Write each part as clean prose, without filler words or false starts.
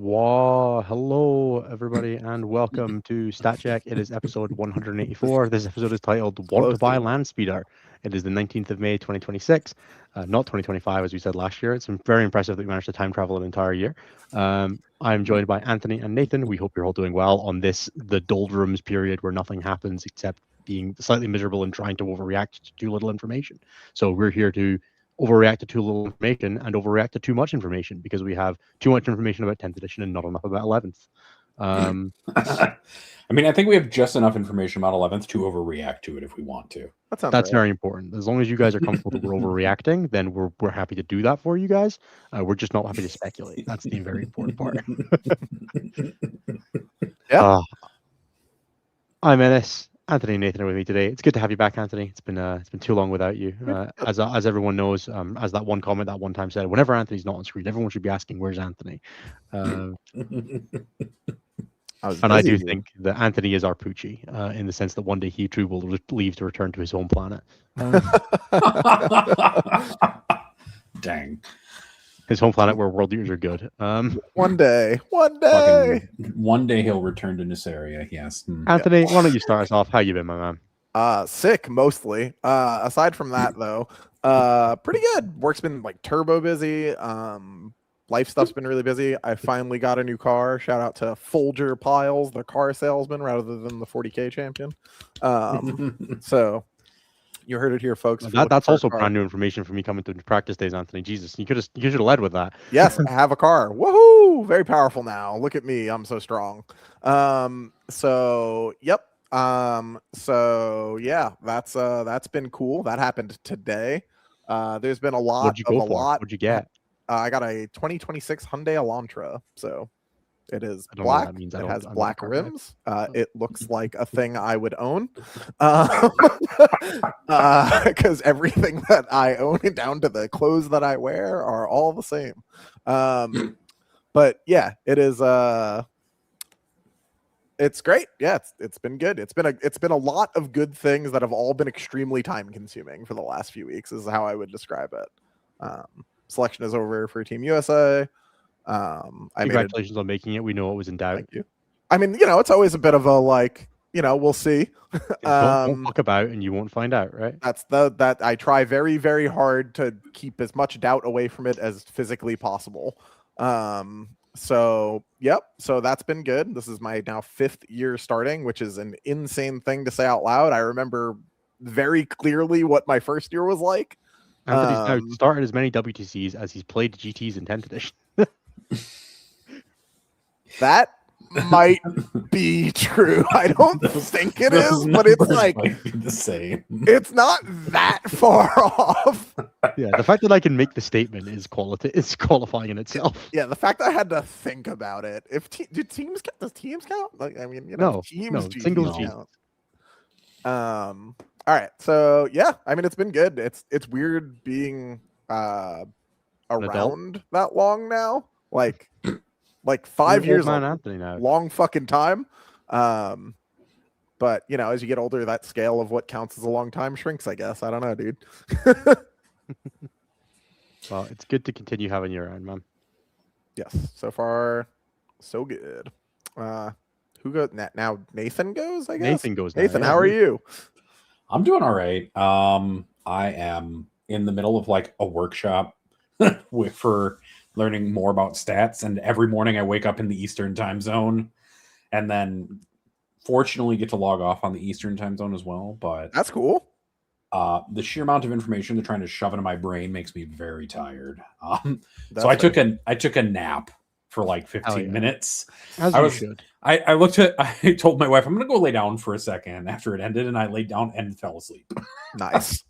Wow, hello everybody, and welcome to Stat Check. It is episode 184. This episode is titled "Want to Close Buy to a Land Speeder." It is the 19th of May, 2026, not 2025 as we said last year. It's very impressive that we managed to time travel an entire year. I'm joined by Anthony and Nathan. We hope you're all doing well on the doldrums period where nothing happens except being slightly miserable and trying to overreact to too little information. So we're here to overreact to too little information and overreact to too much information because we have too much information about 10th edition and not enough about 11th. I mean, I think we have just enough information about 11th to overreact to it if we want to. That's right. Very important. As long as you guys are comfortable that we're overreacting, then we're happy to do that for you guys. We're just not happy to speculate. That's the very important part. Yeah. I'm Ennis. Anthony and Nathan are with me today. It's good to have you back, Anthony. It's been too long without you. As everyone knows, as that one comment that one time said, whenever Anthony's not on screen, everyone should be asking, "Where's Anthony?" And I do think that Anthony is our Poochie, in the sense that one day he too will leave to return to his home planet. Dang. His home planet where world leaders are good. One day. One day he'll return to this area, yes. Anthony, why don't you start us off? How you been, my man? Sick, mostly. Aside from that, though, pretty good. Work's been like turbo busy. Life stuff's been really busy. I finally got a new car. Shout out to Folger Piles, the car salesman, rather than the 40K champion. So you heard it here, folks. That's also brand new information for me coming to practice days, Anthony. Jesus, you should have led with that. Yes, I have a car. Woohoo! Very powerful now. Look at me. I'm so strong. So yep. So yeah, that's been cool. That happened today. There's been a lot. What'd you go for? What'd you get? I got a 2026 Hyundai Elantra. So it is black. It has black rims. It looks like a thing I would own. Because everything that I own, down to the clothes that I wear, are all the same. But yeah, it is. It's great. Yeah, it's been good. It's been a lot of good things that have all been extremely time consuming for the last few weeks. Is how I would describe it. Selection is over for Team USA. Congratulations on making it. We know it was in doubt. Thank you. I mean, it's always a bit of a we'll see. Don't fuck about and you won't find out, right? That's that I try very, very hard to keep as much doubt away from it as physically possible. So yep. So that's been good. This is my now 5th year starting, which is an insane thing to say out loud. I remember very clearly what my first year was like. Anthony's now started as many WTCs as he's played GTs in 10th edition. That might be true. I don't think it is, but it's like the same. It's not that far off. Yeah, the fact that I can make the statement is qualifying in itself. Yeah, the fact that I had to think about it. Does teams count? Like, I mean, no, teams singles count. All right, so yeah, I mean, it's been good. It's weird being around that long now. Like 5 years, long fucking time. But as you get older, that scale of what counts as a long time shrinks, I guess. I don't know, dude. Well, it's good to continue having your own, man. Yes, so far, so good. Who goes now? Nathan goes, I guess. Nathan goes. Nathan, how are you? I'm doing all right. I am in the middle of like a workshop for learning more about stats, and every morning I wake up in the Eastern time zone, and then fortunately get to log off on the Eastern time zone as well. But that's cool. The sheer amount of information they're trying to shove into my brain makes me very tired. So I took a nap for like 15 minutes. I looked at. I told my wife I'm going to go lay down for a second after it ended, and I laid down and fell asleep. Nice.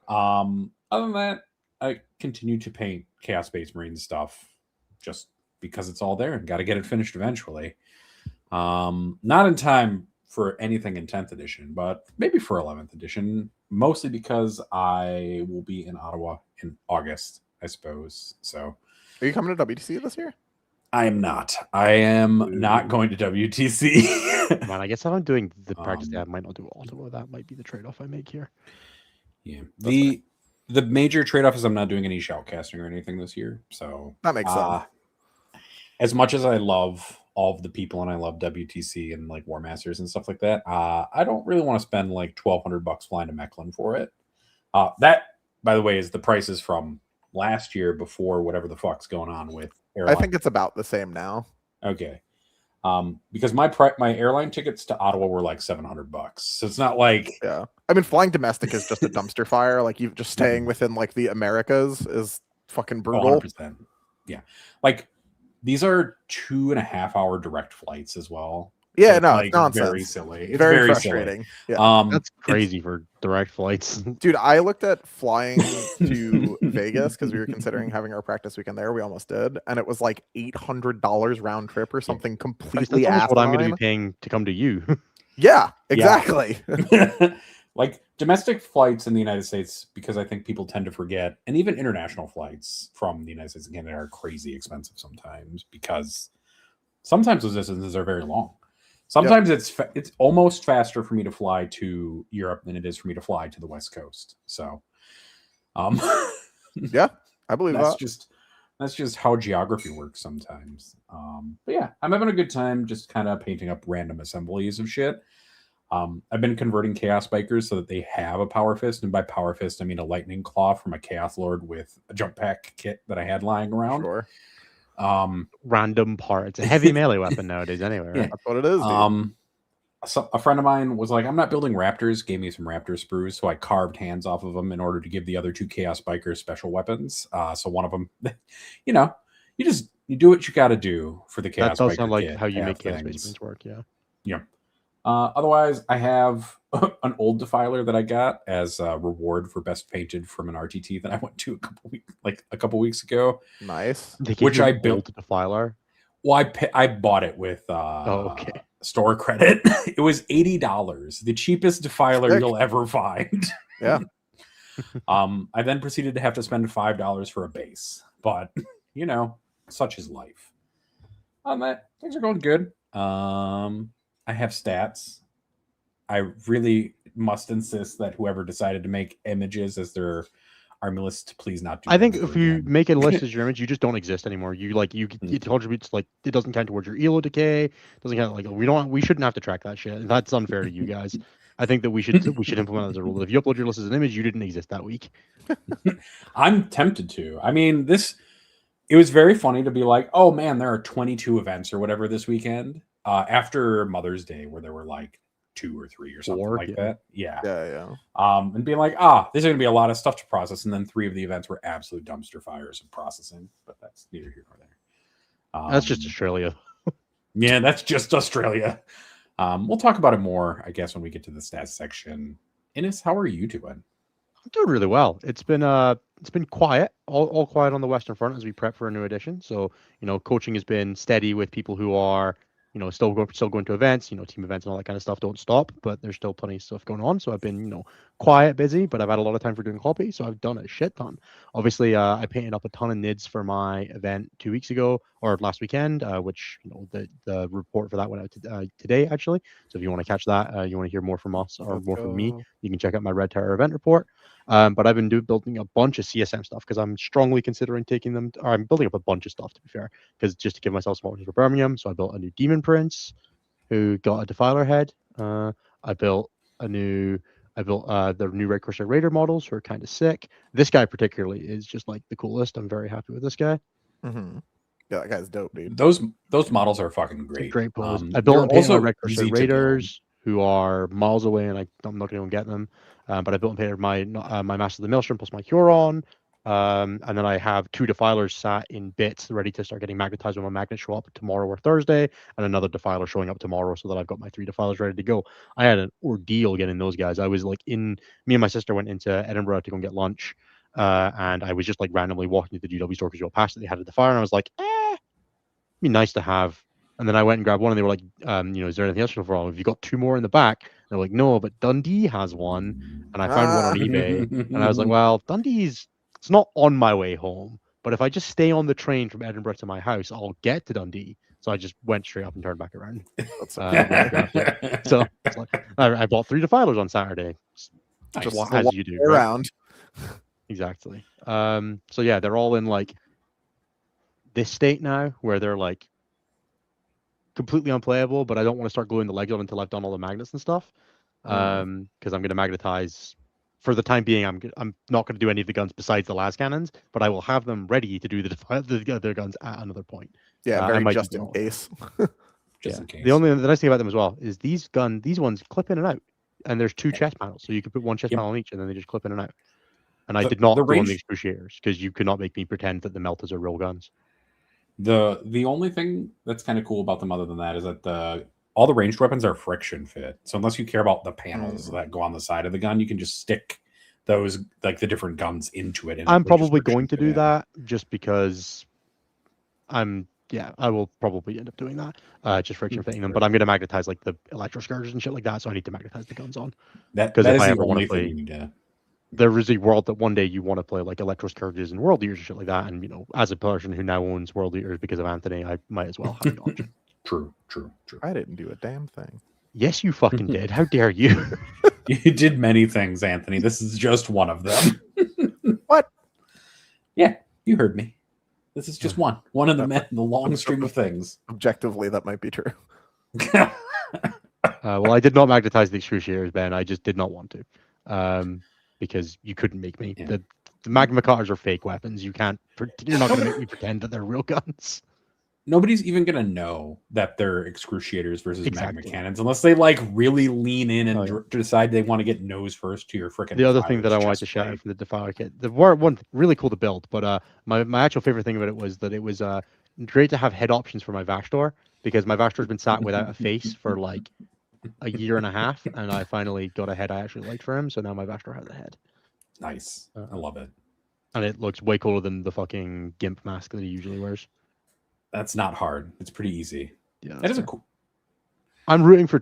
Other than that, I continue to paint Chaos Space Marine stuff just because it's all there and got to get it finished eventually. Not in time for anything in 10th edition, but maybe for 11th edition, mostly because I will be in Ottawa in August, I suppose. So, are you coming to WTC this year? I am not. I am not going to WTC. Man, I guess if I'm doing the practice day, I might not do Ottawa. That might be the trade-off I make here. Yeah. The major trade-off is I'm not doing any shoutcasting or anything this year. So that makes sense. as much as I love all of the people and I love WTC and like War Masters and stuff like that, I don't really want to spend like $1,200 flying to Mechlin for it. That, by the way, is the prices from last year before whatever the fuck's going on with airline. I think it's about the same now. Okay. Because my airline tickets to Ottawa were like $700, so it's not like Yeah. I mean, flying domestic is just a dumpster fire. Like you just staying within like the Americas is fucking brutal. 100%. Yeah, like these are 2.5-hour direct flights as well. Yeah, So no, like, it's nonsense. Very silly. It's very silly. frustrating. Yeah. That's crazy for direct flights. Dude, I looked at flying to Vegas because we were considering having our practice weekend there. We almost did, and it was like $800 round trip or something completely That's almost what I'm going to asinine. be paying to come to you. Yeah, exactly. Like domestic flights in the United States, because I think people tend to forget, and even international flights from the United States and Canada are crazy expensive sometimes because sometimes those distances are very long. Sometimes it's almost faster for me to fly to Europe than it is for me to fly to the West Coast. So, Yeah, I believe that's that. that's just how geography works sometimes. But yeah, I'm having a good time just kind of painting up random assemblies of shit. I've been converting Chaos Bikers so that they have a Power Fist, and by Power Fist I mean a Lightning Claw from a Chaos Lord with a jump pack kit that I had lying around. Sure. Random parts. A heavy melee weapon nowadays anyway, right? Yeah. That's what it is, dude. So a friend of mine was like, I'm not building Raptors, gave me some Raptor sprues, so I carved hands off of them in order to give the other two Chaos Bikers special weapons. So one of them, you do what you got to do for the Chaos That does Biker sound like kit how you to make have Chaos things. Basements work, yeah. Yeah. Otherwise, I have an old Defiler that I got as a reward for best painted from an RTT that I went to a couple weeks ago. Nice. Which I built Defiler. Well, I bought it with okay. store credit. It was $80, the cheapest Defiler Sick. you'll ever find. Yeah. I then proceeded to have to spend $5 for a base, but such is life. On that, things are going good. I have stats. I really must insist that whoever decided to make images as their army list, please not do. I think if you make a list as your image, you just don't exist anymore. You it contributes, like, it doesn't count towards your elo decay. It doesn't count, like, we shouldn't have to track that shit. That's unfair to you guys. I think that we should implement as a rule that if you upload your list as an image, you didn't exist that week. I'm tempted to. I mean, it was very funny to be like, oh man, there are 22 events or whatever this weekend after Mother's Day, where there were like 2 or 3 or something that. Yeah. And being like, there's going to be a lot of stuff to process, and then 3 of the events were absolute dumpster fires of processing. But that's neither here nor there. That's just Australia. Yeah, that's just Australia. We'll talk about it more, I guess, when we get to the stats section. Innes, how are you doing? I'm doing really well. It's been quiet, all quiet on the Western Front as we prep for a new edition. So, coaching has been steady with people who are, still going to events, team events and all that kind of stuff don't stop, but there's still plenty of stuff going on. So I've been, quiet, busy, but I've had a lot of time for doing copy. So I've done a shit ton. Obviously, I painted up a ton of NIDs for my event 2 weeks ago or last weekend, which, the report for that went out today, actually. So if you want to catch that, you want to hear more from us or more from me, you can check out my Red Terror event report. But I've been building a bunch of CSM stuff because I'm strongly considering taking them. Or I'm building up a bunch of stuff, to be fair, because just to give myself some options for Birmingham. So I built a new Demon Prince, who got a Defiler head. I built the new Red Crusade Raider models, who are kind of sick. This guy particularly is just like the coolest. I'm very happy with this guy. Mm-hmm. Yeah, that guy's dope, dude. Those models are fucking great. Great pose. I built also Red Crusade Raiders, who are miles away, and I'm not going to get them. But I built and painted my Master of the Maelstrom plus my Huron. And then I have 2 Defilers sat in bits ready to start getting magnetized when my magnets show up tomorrow or Thursday, and another Defiler showing up tomorrow, so that I've got my 3 Defilers ready to go. I had an ordeal getting those guys. I was like me and my sister went into Edinburgh to go and get lunch, and I was just like randomly walking to the GW store because you all passed it. They had a Defiler, and I was like, it'd be nice to have. And then I went and grabbed one, and they were like, is there anything else for all? Have you got 2 more in the back? They're like, no, but Dundee has one, and I found one on eBay, and I was like, well, it's not on my way home, but if I just stay on the train from Edinburgh to my house, I'll get to Dundee. So I just went straight up and turned back around. So I bought 3 Defilers on Saturday, just as you do around. Right? Exactly. So yeah, they're all in like this state now where they're like completely unplayable, but I don't want to start gluing the legs on until I've done all the magnets and stuff. Because I'm going to magnetize for the time being. I'm not going to do any of the guns besides the las cannons, but I will have them ready to do the other guns at another point. Yeah, I very might just do in all. case. Just in case. The nice thing about them as well is these ones clip in and out, and there's 2 chest panels, so you can put 1 chest panel on each, and then they just clip in and out. And I did not do on the excruciators because you could not make me pretend that the melters are real guns. The only thing that's kind of cool about them, other than that, is that all the ranged weapons are friction fit. So unless you care about the panels that go on the side of the gun, you can just stick those, like the different guns, into it. And I'm probably going to do that just because I will probably end up doing that. Just friction fitting them, but I'm going to magnetize like the electro scourges and shit like that, so I need to magnetize the guns on. Because if I ever want to play, there is a world that one day you want to play like electro scourges and world eaters and shit like that, and as a person who now owns world eaters because of Anthony, I might as well have an option. True. I didn't do a damn thing. Yes, you fucking did. How dare you? You did many things, Anthony. This is just one of them. What? Yeah, you heard me. This is just one of the long string of things. Objectively, that might be true. Well, I did not magnetize the excruciators, Ben. I just did not want to, because you couldn't make me. Yeah. The magma cutters are fake weapons. You're not going to make me pretend that they're real guns. Nobody's even going to know that they're excruciators versus magma cannons unless they like really lean in and decide they want to get nose first to your frickin' The other thing that I wanted to shout out from the Defiler kit, the one really cool to build, but my actual favorite thing about it was that it was great to have head options for my Vashtor, because my Vashtor's been sat without a face for like a year and a half, and I finally got a head I actually liked for him, so now my Vashtor has a head. Nice. I love it. And it looks way cooler than the fucking gimp mask that he usually wears. That's not hard. It's pretty easy. Yeah, that is a cool. I'm rooting for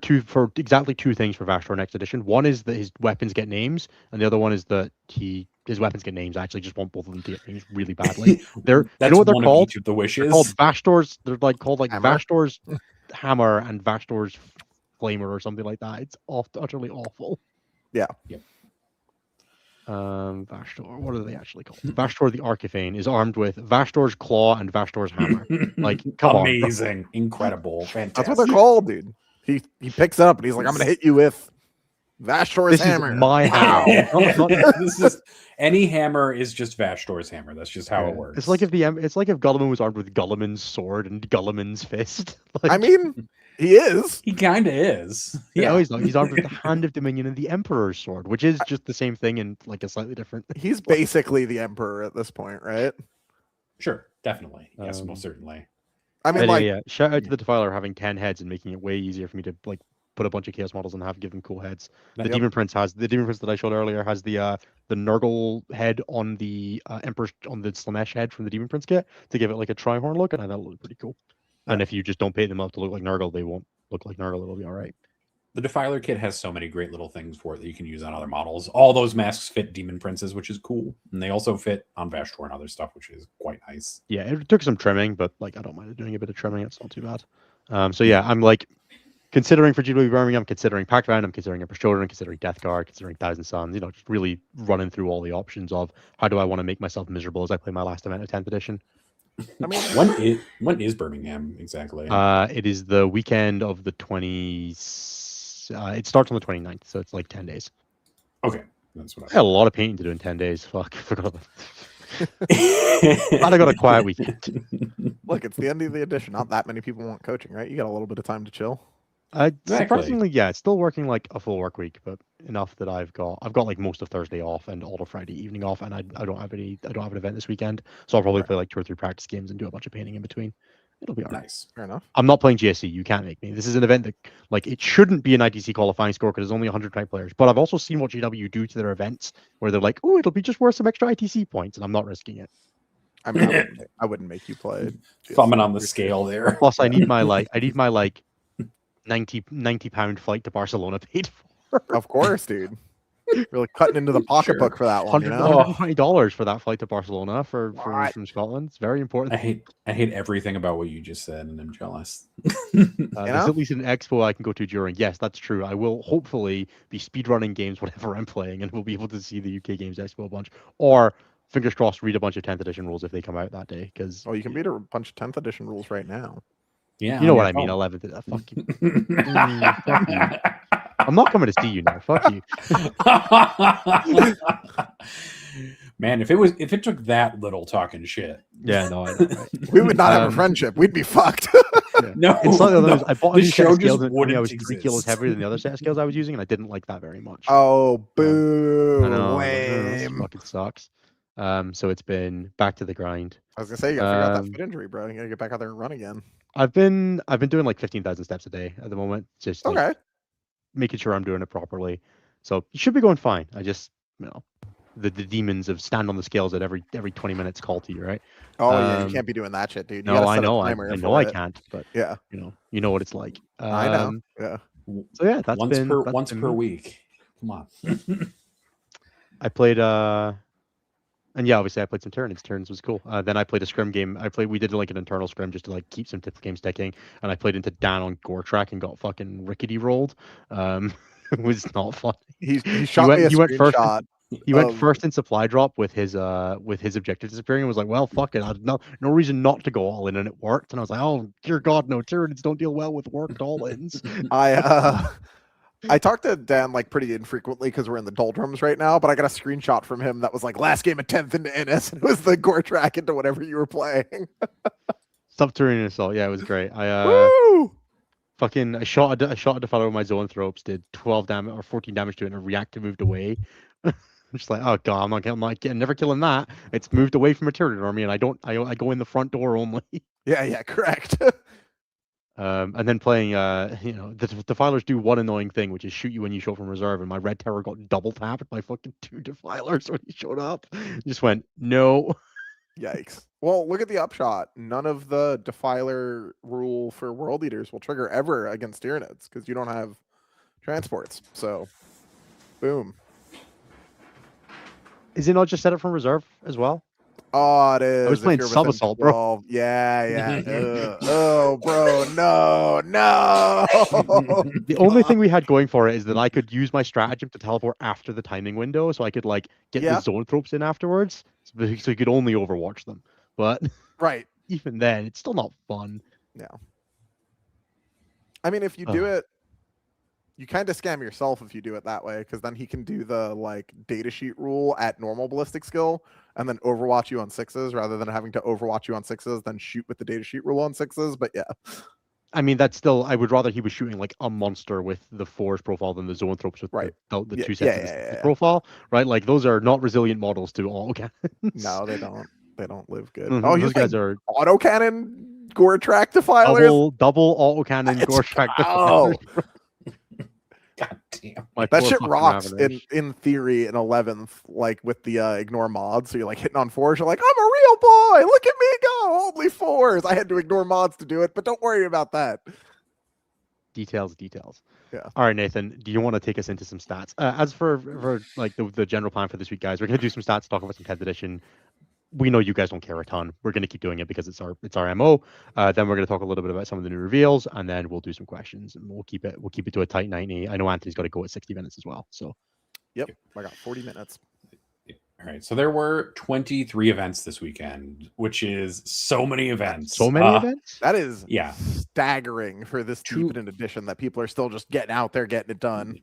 exactly 2 things for Vashtor next edition. One is that his weapons get names, and the other one is that his weapons get names. I actually just want both of them to get names really badly. You know what they're called? Each of the wishes. They're called Vashtor's. They're called Vashtor's Hammer and Vashtor's Flamer or something like that. It's utterly awful. Yeah. Yep. Vashtor, what are they actually called? Vashtor the Archifane is armed with Vashtor's Claw and Vashtor's Hammer. Like, come on. Amazing. Incredible. Fantastic. That's what they're called, dude. He picks it up and he's like, I'm going to hit you with Vashtor's hammer. Is my hammer. This is any hammer is just Vashtor's hammer. That's just how it works. It's like if Gulliman was armed with Gulliman's sword and Gulliman's fist. Like, I mean, he is. He kind of is. Yeah, no, he's not. He's armed with the Hand of Dominion and the Emperor's sword, which is just the same thing in like a slightly different. He's basically the Emperor at this point, right? Sure, definitely. Yes, most certainly. I mean, yeah. Shout out to the Defiler having 10 heads and making it way easier for me to like put a bunch of chaos models and give them cool heads. The Demon Prince that I showed earlier has the Nurgle head on the Emperor's on the Slanesh head from the Demon Prince kit to give it like a tri-horn look, and I thought it looked pretty cool. And if you just don't paint them up to look like Nurgle, they won't look like Nurgle. It'll be all right. The Defiler kit has so many great little things for it that you can use on other models. All those masks fit Demon Princes, which is cool. And they also fit on Vashtor and other stuff, which is quite nice. Yeah, it took some trimming, but like I don't mind doing a bit of trimming. It's not too bad. So yeah, I'm like considering for GW Birmingham, considering Pact Van, I'm considering Emperor's Children, considering Death Guard, considering Thousand Suns, just really running through all the options of how do I want to make myself miserable as I play my last event of 10th edition. I mean, when is Birmingham exactly? It is the weekend of the 20s. It starts on the 29th, so it's like 10 days. Okay, that's what I had a lot of painting to do in 10 days. Fuck, I forgot I got a quiet weekend. Look, it's the end of the edition. Not that many people want coaching, right? You got a little bit of time to chill. Surprisingly, yeah, it's still working like a full work week, but enough that I've got like most of Thursday off and all of Friday evening off, and I don't have an event this weekend, so I'll probably play like 2 or 3 practice games and do a bunch of painting in between. It'll be all right. Nice, fair enough. I'm not playing GSC. You can't make me. This is an event that like it shouldn't be an ITC qualifying score because there's only 100 ranked players. But I've also seen what GW do to their events where they're like, oh, it'll be just worth some extra ITC points, and I'm not risking it. I mean, I wouldn't make you play. Thumbing on the scale there. Plus, I need my 90 pound flight to Barcelona paid for. Of course, dude. Really cutting into the pocketbook for that one. $120 for that flight to Barcelona from Scotland. It's very important. I hate everything about what you just said, and I'm jealous. There's at least an expo I can go to during. Yes, that's true. I will hopefully be speedrunning games, whatever I'm playing, and we'll be able to see the UK Games Expo a bunch. Or fingers crossed, read a bunch of 10th edition rules if they come out that day. Because Oh, you can read a bunch of 10th edition rules right now. Yeah, you know on what your I mean. phone. 11th. Fuck you. Fuck you. I'm not coming to see you now. Fuck you. Man, if it took that little talking shit. Yeah, no, I know. Right? We would not have a friendship. We'd be fucked. Yeah. No, In slightly other no, news, I bought a the new set show of just scales and it told me I was wouldn't 3 kilos exist. heavier than the other set of scales I was using, and I didn't like that very much. Oh, boo. I know. Lame. This fucking sucks. So it's been back to the grind. I was gonna say you gotta figure out that foot injury, bro. You gotta get back out there and run again. I've been doing like 15,000 steps a day at the moment, just like, Okay. making sure I'm doing it properly. So you should be going fine. I just, the demons of stand on the scales at every 20 minutes call to you, right? Oh yeah, you can't be doing that shit, dude. You No, gotta I set a know, I timer know for I it. can't, but Yeah, you know what it's like. I know. Yeah. So yeah, that's once been per me. week. Come on. I played and yeah, obviously I played some Tyranids. Turns was cool. Then I played a scrim game. We did like an internal scrim just to like keep some games ticking, and I played into Dan on Gore Track and got fucking rickety rolled. It was not fun. He shot me a screenshot. He went first in supply drop with his objective disappearing and was like, well, fuck it. I had no reason not to go all in, and it worked. And I was like, oh dear God, no, Tyranids don't deal well with worked all-ins. I talked to Dan like pretty infrequently because we're in the doldrums right now, but I got a screenshot from him that was like last game of 10th into Innis, and it was the Gore Track into whatever you were playing. Subterranean assault, yeah, it was great. Woo! I shot a defiler with my zone thropes, did 12 damage or 14 damage to it, and a reactor moved away. I'm just like, oh God, I'm not never killing that. It's moved away from a Tyranid army, and I go in the front door only. Yeah, correct. And then playing, the defilers do one annoying thing, which is shoot you when you show up from reserve, and my red terror got double tapped by fucking 2 defilers when he showed up. Just went, no. Yikes. Well, look at the upshot. None of the defiler rule for world eaters will trigger ever against Tyranids because you don't have transports. So, boom. Is it not just set up from reserve as well? Oh, it is. I was playing sub assault, bro. Yeah. Oh, bro, no. The only thing we had going for it is that I could use my stratagem to teleport after the timing window, so I could like get the zone tropes in afterwards, so you could only overwatch them. But right, even then, it's still not fun. Yeah. I mean, if you do it, you kind of scam yourself if you do it that way, because then he can do the like datasheet rule at normal ballistic skill and then overwatch you on 6s rather than having to overwatch you on 6s, then shoot with the datasheet rule on 6s. But yeah. I mean, that's still, I would rather he was shooting like a monster with the Force profile than the zone tropes with the two sets of the profile, right? Like those are not resilient models to autocannons. No, they don't. They don't live good. Oh, those guys are autocannon Gore Track defilers. Double autocannon Gore Track defilers. God damn. That shit rocks in theory in 11th, like with the ignore mods. So you're like hitting on 4s. You're like, I'm a real boy. Look at me go. Only 4s. I had to ignore mods to do it, but don't worry about that. Details. Yeah. All right, Nathan, do you want to take us into some stats? As for like the general plan for this week, guys, we're going to do some stats, talk about some 10th edition. We know you guys don't care a ton. We're going to keep doing it because it's our MO. Then we're going to talk a little bit about some of the new reveals, and then we'll do some questions, and we'll keep it to a tight 90. I know Anthony's got to go at 60 minutes as well. So, yep, I got 40 minutes. All right, so there were 23 events this weekend, which is so many events. So many events? That is staggering for this cheap an edition that people are still just getting out there, getting it done.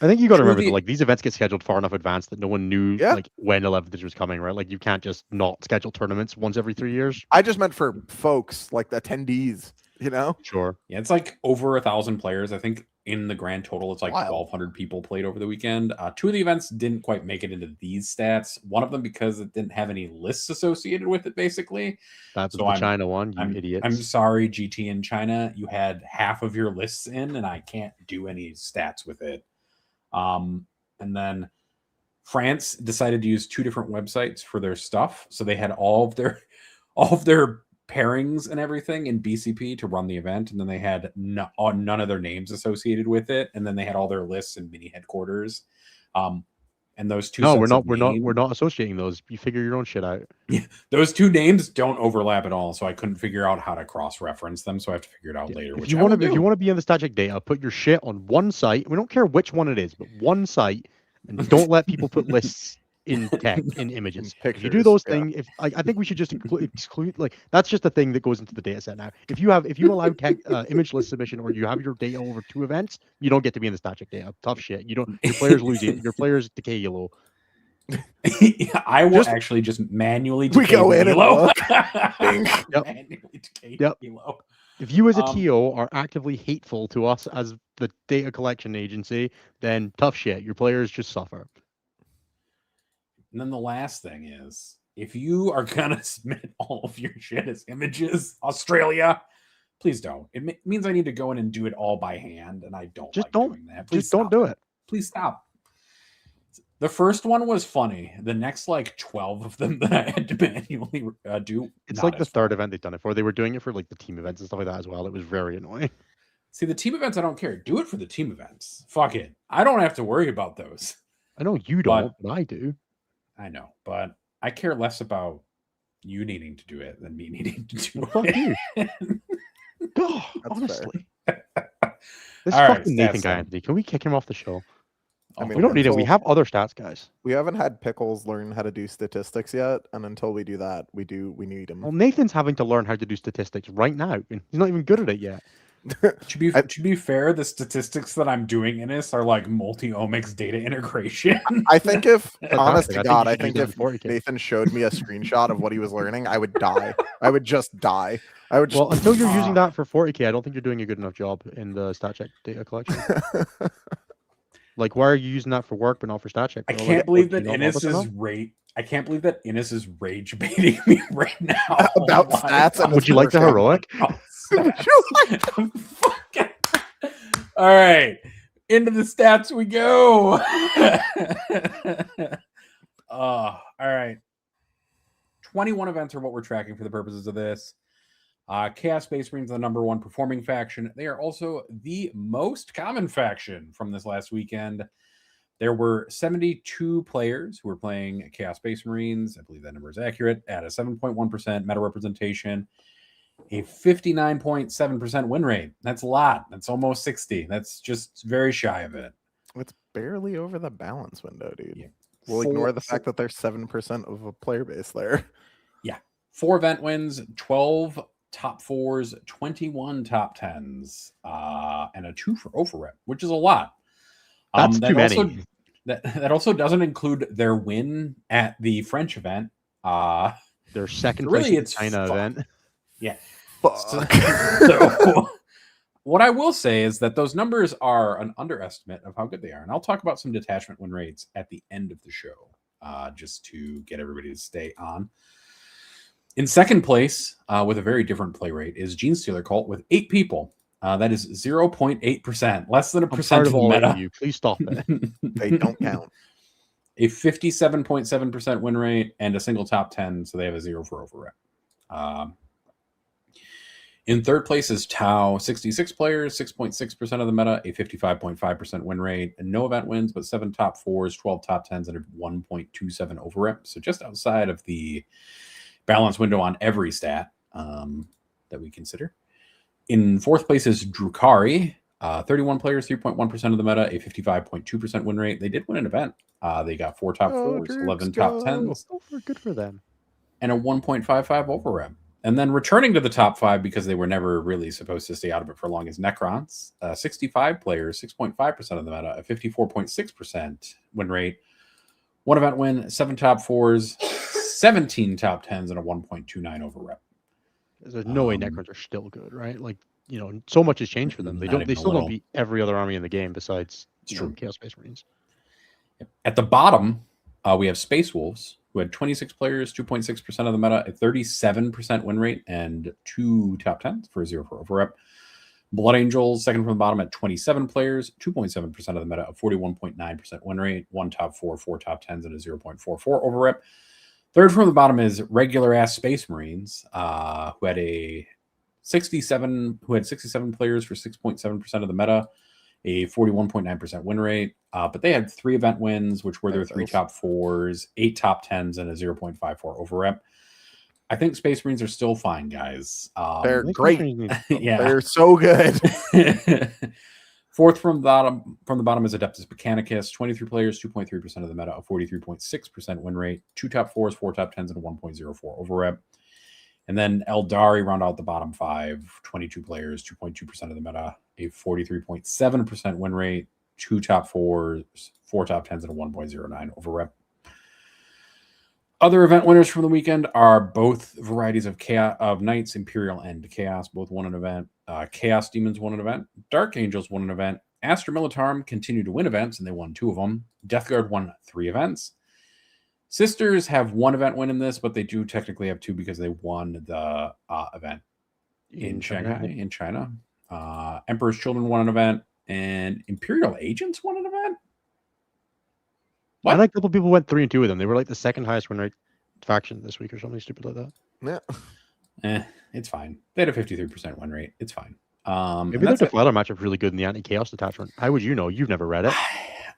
I think you got to remember that like these events get scheduled far enough advance that no one knew like when 11th was coming, right? Like you can't just not schedule tournaments once every 3 years. I just meant for folks like the attendees, you know? Sure. Yeah, it's like over 1,000 players. I think in the grand total, it's like 1,200 people played over the weekend. 2 of the events didn't quite make it into these stats. One of them because it didn't have any lists associated with it, basically. That's the China one, you idiots. I'm sorry, GT in China. You had half of your lists in, and I can't do any stats with it. And then France decided to use 2 different websites for their stuff. So they had all of their pairings and everything in BCP to run the event. And then they had none of their names associated with it. And then they had all their lists in mini headquarters. And those 2 No, we're not associating those. You figure your own shit out. Yeah, those 2 names don't overlap at all, so I couldn't figure out how to cross-reference them, so I have to figure it out later. If you want to be in the static data, put your shit on one site. We don't care which one it is, but one site, and don't let people put lists in tech, in images. In If you do pictures, those yeah. things, I think we should just exclude, like, that's just a thing that goes into the data set now. If you allow tech image list submission, or you have your data over 2 events, you don't get to be in the stat check data. Tough shit. You don't. Your players lose. Your players decay yellow. I will Just- actually just manually We decay go the in and elo. look. Bing. Yep. Manually decay Yep. the elo. If you as a Um, TO are actively hateful to us as the data collection agency, then tough shit. Your players just suffer. And then the last thing is, if you are gonna submit all of your shit as images, Australia, please don't. It means I need to go in and do it all by hand, and I don't Just like don't- doing that. Please Just don't stop do it. Please stop. The first one was funny. The next, like 12 of them that I had to manually do. It's not like the as third fun. event they've done it for. They were doing it for like the team events and stuff like that as well. It was very annoying. See, the team events, I don't care. Do it for the team events. Fuck it. I don't have to worry about those. I know you don't, but I do. I know, but I care less about you needing to do it than me needing to do Well, it. fuck you. Oh, That's honestly. fair. This All right, fucking Nathan stats guy, then. Anthony. Can we kick him off the show? I mean, We don't need it. We until- have other stats, guys. We haven't had Pickles learn how to do statistics yet, and until we do that, we need him. Well, Nathan's having to learn how to do statistics right now. And he's not even good at it yet. To be fair, the statistics that I'm doing in this are like multi-omics data integration. I think if, honest Fantastic. to I think God, you I should think use that if in 40K. Nathan showed me a screenshot of what he was learning, I would die. I would just die. I would just. Well, until you're using that for 40K, I don't think you're doing a good enough job in the stat check data collection. Like, why are you using that for work but not for stat check? I bro? can't Like, believe do you that not love Innes us is enough? I can't believe that Innes is rage baiting me right now About Oh my stats and God. Would you like the First heroic? Oh, Would you stats. Fucking- All right, into the stats we go. All right. 21 events are what we're tracking for the purposes of this. Chaos Space Marines are the number one performing faction. They are also the most common faction from this last weekend. There were 72 players who were playing Chaos Space Marines. I believe that number is accurate. At a 7.1% meta representation, a 59.7% win rate. That's a lot. That's almost 60. That's just very shy of it. It's barely over the balance window, dude. Yeah. We'll ignore the fact that there's 7% of a player base there. 4 event wins, 12 top 4s, 21 top 10s, and a 2 for overrep, which is a lot. That's that too many. Also, that also doesn't include their win at the French event. Their second Really, place in it's China fuck. event. Fuck. So, what I will say is that those numbers are an underestimate of how good they are. And I'll talk about some detachment win rates at the end of the show, just to get everybody to stay on. In second place, with a very different play rate, is Gene Stealer Cult with 8 people. That is 0.8%, less than a I'm percent tired of of the all eight meta. of you. Please stop it. They don't count. A 57.7% win rate and a single top 10, so they have a 0 for overrep. In third place is Tau, 66 players, 6.6% of the meta, a 55.5% win rate, and no event wins, but 7 top 4s, 12 top 10s, and a 1.27 overrep. So just outside of the balance window on every stat that we consider. In fourth place is Drukari, 31 players, 3.1% of the meta, a 55.2% win rate. They did win an event. They got 4 top 4s, 11 top 10s, Oh, good for them. and a 1.55 overrep. And then returning to the top 5 because they were never really supposed to stay out of it for long is Necrons, 65 players, 6.5% of the meta, a 54.6% win rate, 1 event win, 7 top 4s, 17 top 10s, and a 1.29 overrep. There's no way Necrons are still good, right? Like, so much has changed for them. They Not don't. even They a still little. don't beat every other army in the game besides It's true. Chaos Space Marines. At the bottom, we have Space Wolves, who had 26 players, 2.6% of the meta, a 37% win rate, and 2 top 10s for a 0 for overrep. Blood Angels, second from the bottom at 27 players, 2.7% of the meta, a 41.9% win rate, 1 top 4, 4 top 10s, and a 0.44 overrep. Third from the bottom is regular ass Space Marines, who had 67 players for 6.7% of the meta, a 41.9% win rate. But they had 3 event wins, which were their 3 top 4s, 8 top 10s, and a 0.54 overrep. I think Space Marines are still fine, guys. They're I think great. Space Marines need- Yeah. They're so good. Fourth from the bottom is Adeptus Mechanicus, 23 players, 2.3% of the meta, a 43.6% win rate, 2 top 4s, 4 top 10s, and a 1.04 overrep. And then Eldari round out the bottom 5, 22 players, 2.2% of the meta, a 43.7% win rate, 2 top 4s, 4 top 10s, and a 1.09 overrep. Other event winners from the weekend are both varieties of Chaos, of Knights, Imperial, and Chaos. Both won an event. Chaos Demons won an event. Dark Angels won an event. Astra Militarum continued to win events, and they won 2 of them. Death Guard won 3 events. Sisters have 1 event win in this, but they do technically have 2 because they won the event in Shanghai, in China. Emperor's Children won an event, and Imperial Agents won an event. What? I like a couple people went 3 and 2 with them. They were like the second highest win rate faction this week or something stupid like that. Yeah. It's fine. They had a 53% win rate. It's fine. Maybe their Defiler matchup really good in the anti-chaos detachment. How would you know? You've never read it.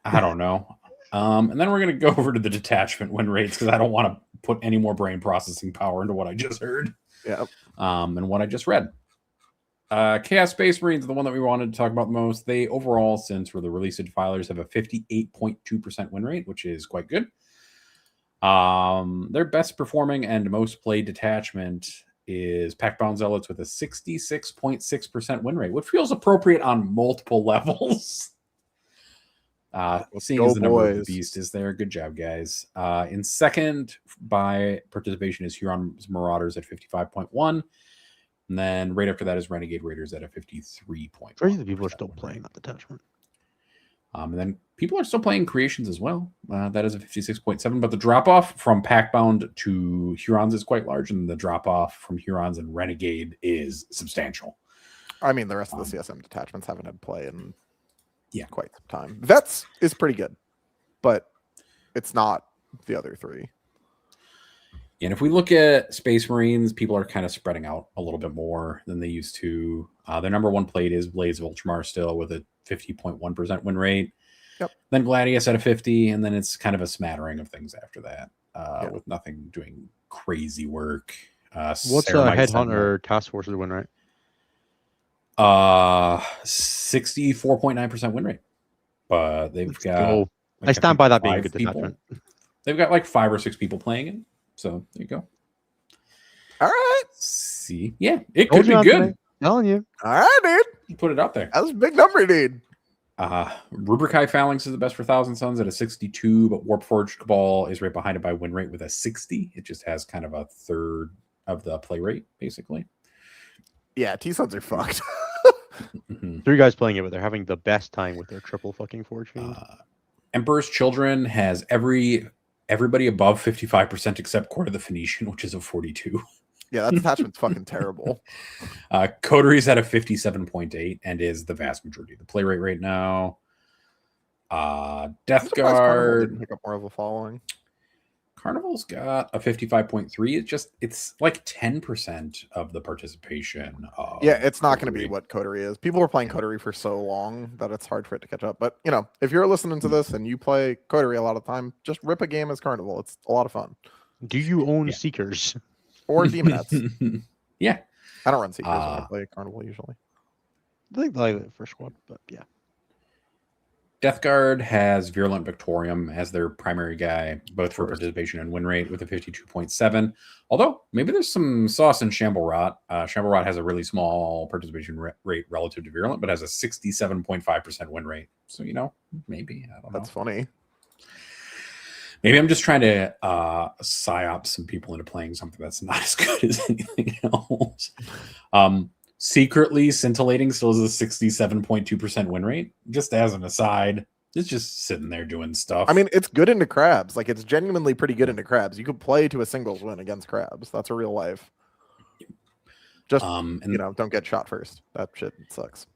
I don't know. And then we're going to go over to the detachment win rates because I don't want to put any more brain processing power into what I just heard. Yeah. And what I just read. Chaos Space Marines are the one that we wanted to talk about the most. They overall, since we're the release of Defilers, have a 58.2% win rate, which is quite good. Their best performing and most played detachment is Packbound Zealots with a 66.6% win rate, which feels appropriate on multiple levels. Seeing as the number of the beast is there. Good job, guys. In second by participation is Huron's Marauders at 55.1. And then right after that is Renegade Raiders at a 53.1. Crazy people are still playing that detachment. And then people are still playing Creations as well. That is a 56.7. But the drop-off from Packbound to Hurons is quite large, and the drop-off from Hurons and Renegade is substantial. I mean, the rest of the CSM detachments haven't had play in quite some time. Vets is pretty good, but it's not the other 3. And if we look at Space Marines, people are kind of spreading out a little bit more than they used to. Their number 1 played is Blaze of Ultramar still with a 50.1% win rate. Yep. Then Gladius at a 50, and then it's kind of a smattering of things after that, with nothing doing crazy work. What's a Headhunter Task Force's win rate? 64.9% win rate. But they've got... I stand by that being a good detachment. They've got like 5 or 6 people playing it. So there you go. All right. See, it could be good. Telling you. All right, dude. Put it out there. That was a big number, dude. Rubrikai Phalanx is the best for Thousand Suns at a 62, but Warpforged Cabal is right behind it by win rate with a 60. It just has kind of a third of the play rate, basically. Yeah, T-Suns are fucked. 3 guys playing it, but they're having the best time with their triple fucking Forge Fiend. Emperor's Children has everybody above 55% except Court of the Phoenician, which is a 42. Yeah, that detachment's fucking terrible. Coteries at a 57.8 and is the vast majority of the play rate right now. Death Guard didn't pick up more of a following. Carnival's got a 55.3. It's like 10% of the participation. It's not going to be what Coterie is. People were playing Coterie for so long that it's hard for it to catch up. But, if you're listening to this and you play Coterie a lot of time, just rip a game as Carnival. It's a lot of fun. Do you own Seekers? Or Demonettes? Yeah. I don't run Seekers when I play Carnival usually. I think I like the first one, but yeah. Death Guard has Virulent Victorium as their primary guy, both for participation and win rate with a 52.7. Although, maybe there's some sauce in Shamble Rot. Shamble Rot has a really small participation rate relative to Virulent, but has a 67.5% win rate. So, maybe. I don't know. That's funny. Maybe I'm just trying to psyop some people into playing something that's not as good as anything else. Secretly Scintillating still has a 67.2% win rate. Just as an aside, it's just sitting there doing stuff. I mean, it's good into crabs. Like, it's genuinely pretty good into crabs. You could play to a singles win against crabs. That's a real life. Just, don't get shot first. That shit sucks.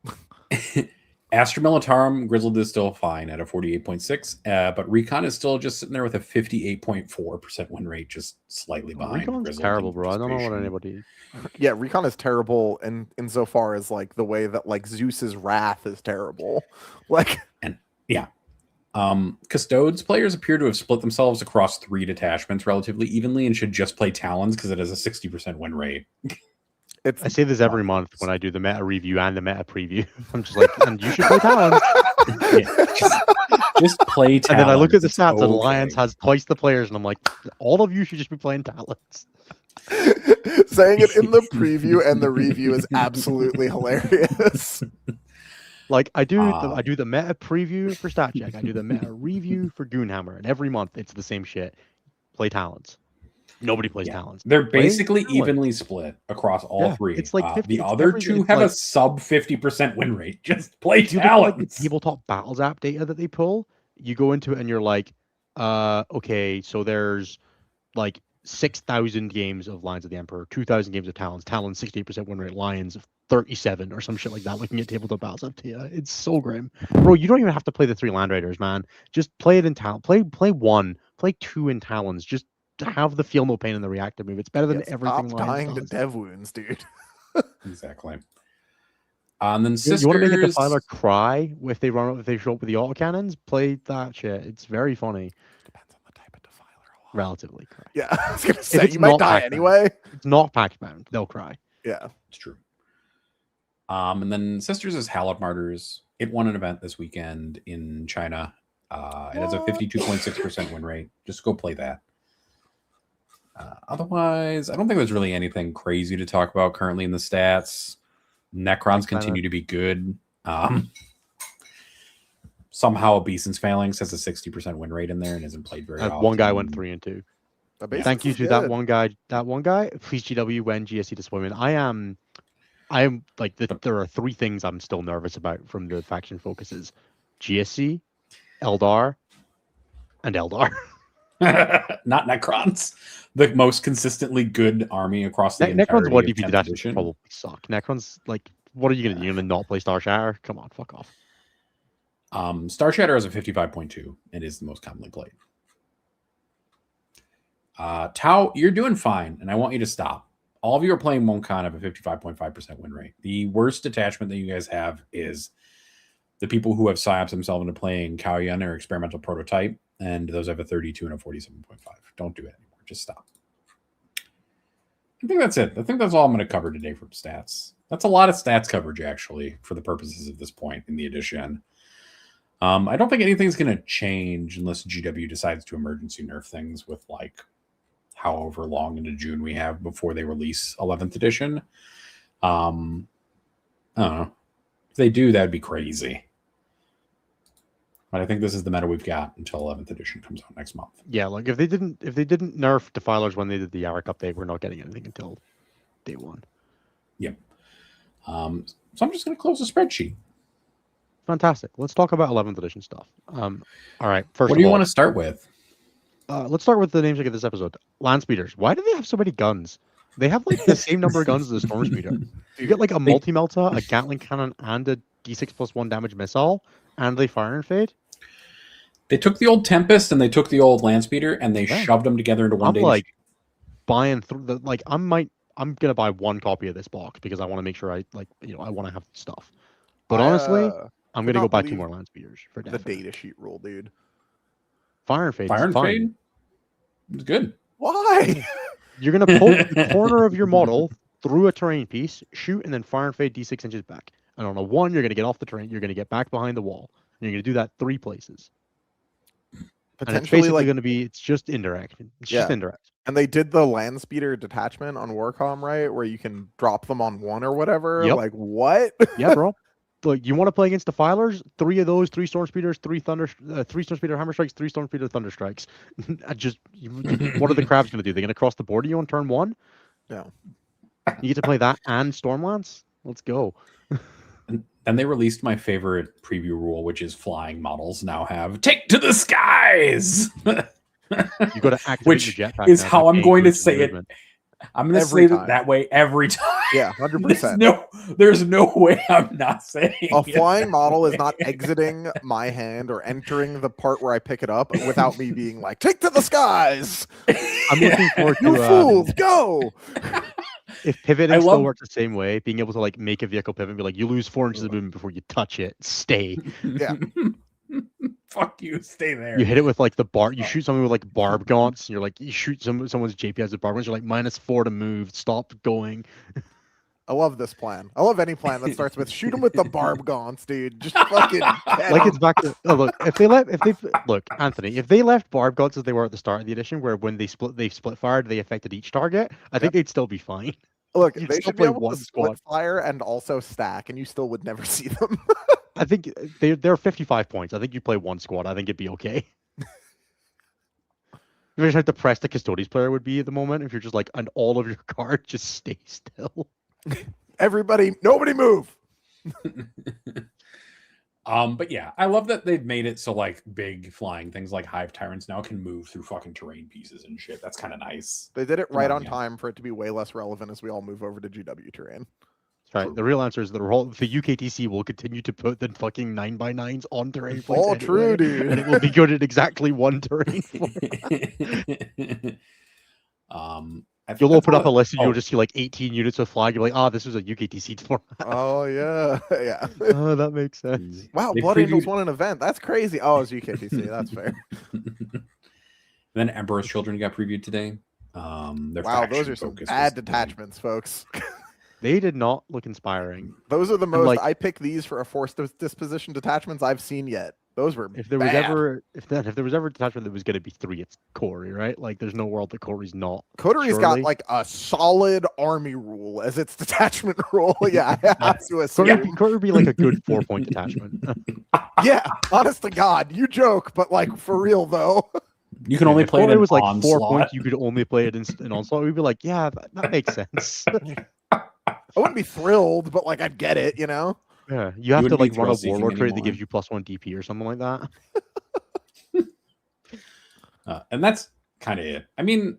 Astra Militarum Grizzled is still fine at a 48.6, but Recon is still just sitting there with a 58.4% win rate, just slightly behind. Recon's terrible, bro. I don't know what anybody. Yeah, Recon is terrible, and insofar as like the way that like Zeus's Wrath is terrible, like Custodes players appear to have split themselves across 3 detachments relatively evenly, and should just play Talons because it has a 60% win rate. It's I say this every month when I do the meta review and the meta preview. I'm just like, and you should play Talons. Just play Talons. And then I look at the it's stats, and okay. Alliance has twice the players, and I'm like, all of you should just be playing Talons. saying it in the preview and the review is absolutely hilarious. Like I do the meta preview for StatCheck. I do the meta review for Goonhammer, and every month it's the same shit. Play Talons. Nobody plays Talons. They're Play basically Talons. evenly split across all three. It's like 50, the it's other every- two it's have a like- sub 50% win rate. Just play If you look at, like, the Talons. tabletop battles app data that they pull, you go into it and you're like, okay, so there's like 6,000 games of Lions of the Emperor, 2,000 games of Talons, 68% win rate, Lions 37 or some shit like that. Looking at tabletop battles up to you, it's so grim, bro. You don't even have to play the 3 Land Raiders, man. Just play it in Talons. Play 1, play 2 in Talons. Just to have the feel no pain in the reactive move. It's better than everything. Stop dying to does. dev wounds, dude. Exactly. And then You sisters. want to make a defiler cry if they show up with the autocannons? Play that shit. It's very funny. Depends on the type of defiler. Relatively cry. Yeah, I was gonna say it's you might not die pack-bound. anyway. It's not pack bound. They'll cry. Yeah, It's true. And then sisters is Halot Martyrs. It won an event this weekend in China. It has a 52.6% win rate. Just go play that. Otherwise, I don't think there's really anything crazy to talk about currently in the stats. Necrons continue to be good. Somehow Beeson's Phalanx has a 60% win rate in there and isn't played very often. One guy went 3-2. Thank you to that one guy. Please GW when GSC deployment. I am like there are 3 things I'm still nervous about from the faction focuses: GSC, Eldar, and Eldar. Not Necrons. The most consistently good army across the Necrons. What if you 10th did that? edition. Probably suck. Necrons, like, what are you gonna do? You're gonna not play Star Shatter? Come on, fuck off. Star Shatter has a 55.2 and is the most commonly played. Tau, you're doing fine, and I want you to stop. All of you are playing Moncon have a 55.5% win rate. The worst detachment that you guys have is the people who have psyops themselves into playing Kaoyun or Experimental Prototype, and those have a 32 and a 47.5. Don't do it anymore. Just stop. I think that's it. I think that's all I'm going to cover today from stats. That's a lot of stats coverage, actually, for the purposes of this point in the edition. I don't think anything's going to change unless GW decides to emergency nerf things with, like, however long into June we have before they release 11th edition. I don't know. If they do, that'd be crazy. But I think this is the meta we've got until 11th edition comes out next month. Yeah, like if they didn't nerf Defilers when they did the Yarrick update, we're not getting anything until day 1. Yep. So I'm just going to close the spreadsheet. Fantastic. Let's talk about 11th edition stuff. All right. First, What do you want to start with? Let's start with the namesake of this episode. Land Speeders. Why do they have so many guns? They have like the same number of guns as the Storm Speeder. You get like a multi-melta, a Gatling cannon, and a D6+1 damage missile, and they fire and fade. They took the old Tempest and they took the old Land Speeder and they shoved them together into one. I'm like buying through the like. I'm gonna buy 1 copy of this box because I want to make sure I want to have stuff. But honestly, I'm gonna go buy 2 more Land Speeders for the definite. data sheet rule, dude. Fire and fade. Fire and fine. fade. It's good. Why? You're gonna poke the corner of your model through a terrain piece, shoot, and then fire and fade D6 inches back. And on a 1, you're gonna get off the terrain. You're gonna get back behind the wall. And you're gonna do that 3 places. And it's Potentially, basically like, gonna be. It's just indirect. It's just indirect. and they did the land speeder detachment on Warcom, right? Where you can drop them on 1 or whatever. Yep. Like what? Yeah, bro. Like you want to play against Defilers? 3 of those, 3 Storm Speeders, 3 Storm Speeder Hammer Strikes, 3 Storm Speeder Thunder Strikes. What are the crabs gonna do? They're gonna cross the board you on turn 1? No. You get to play that and Stormlance? Let's go. And they released my favorite preview rule, which is flying models now have take to the skies. You got to activate Which your jetpack is now how to I'm gain going to boost say it. movement. I'm going to Every say time. it that way every time. Yeah, 100%. There's no way I'm not saying A it flying that model is way. not exiting my hand or entering the part where I pick it up without me being like, take to the skies. I'm looking forward You to fools, go. if pivoting I still love- works the same way, being able to like make a vehicle pivot and be like, you lose 4 inches of movement before you touch it. Stay. Yeah. Fuck you. Stay there. You hit it with like the bar. You shoot someone with like barb gaunts, and you're like, you shoot someone's JP has a barb gaunts. You're like -4 to move. Stop going. I love this plan. I love any plan that starts with shoot him with the barb gaunts, dude. Just fucking Like it's back to look. If they look, Anthony, if they left barb gaunts as they were at the start of the edition, where when they split fired, they affected each target, I think they'd still be fine. Look, You'd they still should be play able one to split squad. fire and also stack, and you still would never see them. I think they're 55 points. I think you play one squad. I think it'd be okay. Imagine how depressed the Custodies player would be at the moment if you're just like, and all of your cards just stay still. Everybody, nobody move. But yeah, I love that they've made it so like big flying things like Hive Tyrants now can move through fucking terrain pieces and shit. That's kind of nice. They did it right on Yeah. time for it to be way less relevant as we all move over to GW terrain. That's right. The real answer is the UKTC will continue to put the fucking 9x9s on terrain points. All true, dude. And it will be good at exactly one terrain. I think You'll that's open up a all- list and oh, you'll just see like 18 units of flag. You're like, this is a UKTC format. Oh yeah, yeah. Oh, that makes sense. Wow, They Blood Angels previewed- won an event. That's crazy. Oh, it's UKTC. That's fair. Then Emperor's Children got previewed today. Their Wow, those faction are some focus bad was- detachments, folks. They did not look inspiring. Those are the most like- I pick these for a forced disposition detachments I've seen yet. Those were If there was bad. ever if there was ever a detachment that was going to be 3, it's Corey, right? Like, there's no world that Corey's not. Coteries got surely. like a solid army rule as its detachment rule. Yeah, I have to Corey, assume. Corey would be like a good 4-point detachment. Yeah, honest to God, you joke, but like for real though. You can only If play it Corey in was like 4 Onslaught. points, you could only play it in Onslaught. We'd be like, yeah, that makes sense. I wouldn't be thrilled, but like I'd get it, you know. Yeah, you have to wouldn't be like run a thrill-seeking warlord trait that anymore. gives you +1 DP or something like that. And that's kind of it. I mean,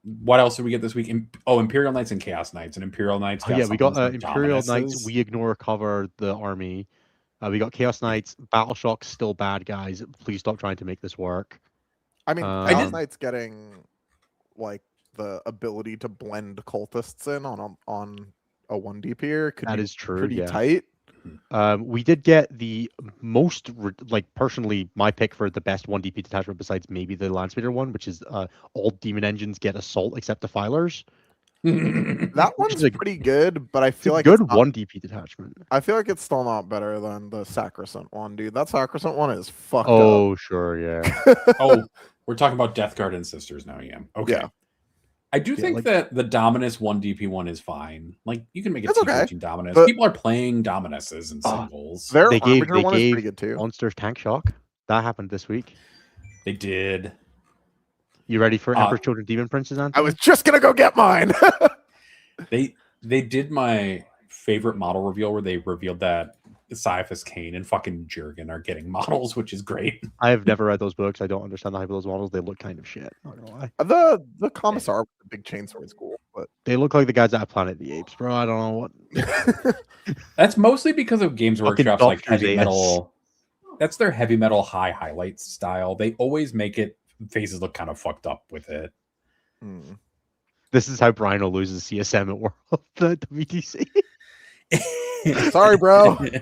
what else did we get this week? Imperial Knights and Chaos Knights. And Imperial Knights. Oh, yeah, we got something like Imperial Knights. Dominuses. We ignore cover the army. We got Chaos Knights. Battle Shock's still bad, guys. Please stop trying to make this work. I mean, Um, Chaos Knight's getting like the ability to blend cultists in on a 1D peer. Could That be is true. pretty Yeah. tight. We did get the most, personally, my pick for the best 1 DP detachment besides maybe the Landspeeder one, which is all demon engines get assault except defilers. That Which one's is a- pretty good, but I It's feel a like good it's not- 1 DP detachment. I feel like it's still not better than the Sacrosanct one, dude. That Sacrosanct one is fucked up. Oh, sure, yeah. Oh, we're talking about Death Guard and Sisters now, yeah. Okay. Yeah. I do Yeah, think like- that the Dominus 1 DP one is fine. Like, you can make a It's okay, T14 Dominus. but- People are playing Dominuses and Oh, singles. Their They gave- Armiger they one is gave pretty good too. Monsters Tank Shock. That happened this week. They did. You ready for Uh, Emperor's Children Demon Princes, Anthony? I was just gonna go get mine. They did my favorite model reveal where they revealed that Caiaphas Kane and fucking Jurgen are getting models, which is great. I have never read those books. I don't understand the hype of those models. They look kind of shit. Not gonna lie. the Commissar with the big chainsaw is cool, but They look like the guys out of Planet of the Apes, bro. I don't know what. That's mostly because of Games Fucking Workshop's like Dr. heavy Zaius. metal. That's their heavy metal high highlights style. They always make it faces look kind of fucked up with it. Hmm. This is how Brian will lose his CSM at World the WTC. Sorry, bro. You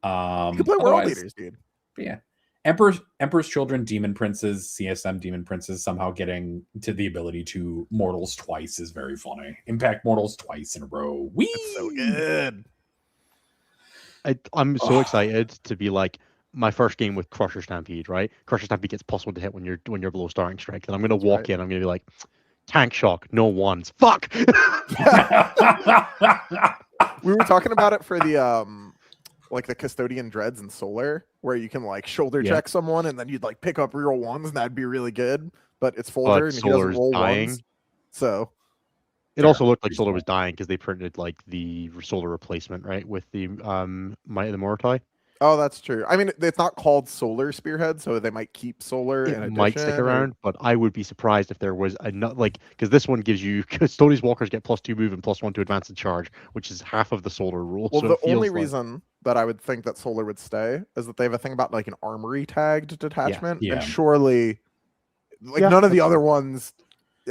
You can play World otherwise, Leaders, dude. Yeah. Emperor's Children, Demon Princes, CSM Demon Princes somehow getting to the ability to Mortals twice is very funny. Impact Mortals twice in a row. Whee! It's so good. I'm so Ugh. excited to be like my first game with Crusher Stampede, right? Crusher Stampede gets +1 to hit when you're below starting strength, and I'm gonna walk right. in. I'm gonna be like, Tank Shock, no ones. Fuck. We were talking about it for the like the Custodian Dreads and Solar, where you can like shoulder Yeah. check someone and then you'd like pick up reroll ones, and that'd be really good. But it's Folger and he doesn't Solar's roll dying. ones. So It Fair. also looked like Pretty Solar small. was dying because they printed like the Solar replacement, right, with the Might of the Morotai. oh, that's true. I mean, it's not called Solar Spearhead, so they might keep Solar. in It might stick addition, or- around, but I would be surprised if there was another, like, because this one gives you Custodian's Walkers get +2 move and +1 to advance and charge, which is half of the Solar rule. Well, so the it feels only like- reason that I would think that Solar would stay is that they have a thing about like an armory tagged detachment, Yeah. and surely, like Yeah, none of the that's other ones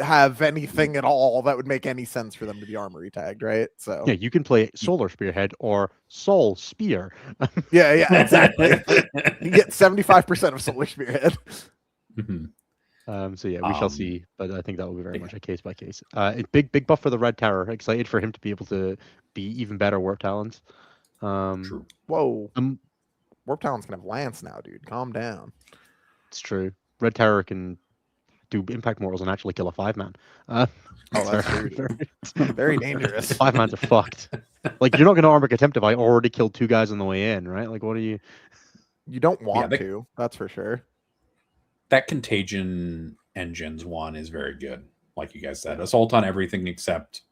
have anything at all that would make any sense for them to be armory tagged, right? So Yeah, you can play Solar Spearhead or Soul Spear. yeah, exactly. You get 75% of Solar Spearhead. Mhm. So yeah, we shall Um, see, but I think that will be very yeah. much a case by case. Big buff for the Red Terror. Excited for him to be able to be even better Warp Talons. True. Whoa. Um, Warp Talons can have Lance now, dude. Calm down. it's true. Red Terror can do impact mortals and actually kill a 5-man. Oh, that's very, true, dude. Very dangerous. 5-mans are fucked. Like you're not going to armor attempt if I already killed 2 guys on the way in, right? Like what are you? You don't want they- to, that's for sure. That Contagion Engines one is very good. Like you guys said, assault on everything except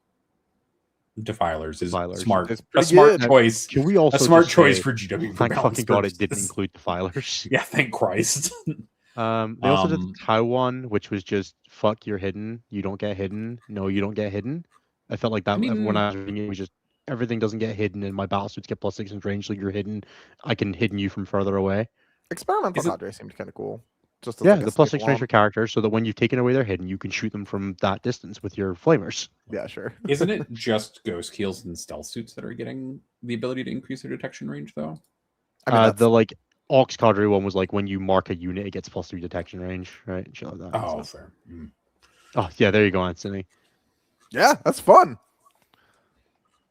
defilers is Defilers. smart. It's A pretty smart good. choice. Can we also A smart just choice say, for GW. For thank balance fucking god it didn't purposes. include defilers. Yeah, thank Christ. They also did the Tau one, which was just fuck you're hidden. You don't get hidden. No, you don't get hidden. I felt like that I mean- when I was reading it, it was just everything doesn't get hidden, and my battle suits get +6 in range, so you're hidden. I can hidden you from further away. Experimental Is it- Cadre seemed kind of cool. Just as Yeah, like a the +6 staple range for arm. characters, so that when you've taken away their hidden, you can shoot them from that distance with your flamers. Yeah, sure. Isn't it just Ghost Keels and Stealth Suits that are getting the ability to increase their detection range, though? I mean, The like Ox Cadre one was like when you mark a unit, it gets +3 detection range, right? And shit like that. Oh, So- fair. Mm. Oh yeah, there you go, Anthony. yeah, that's fun.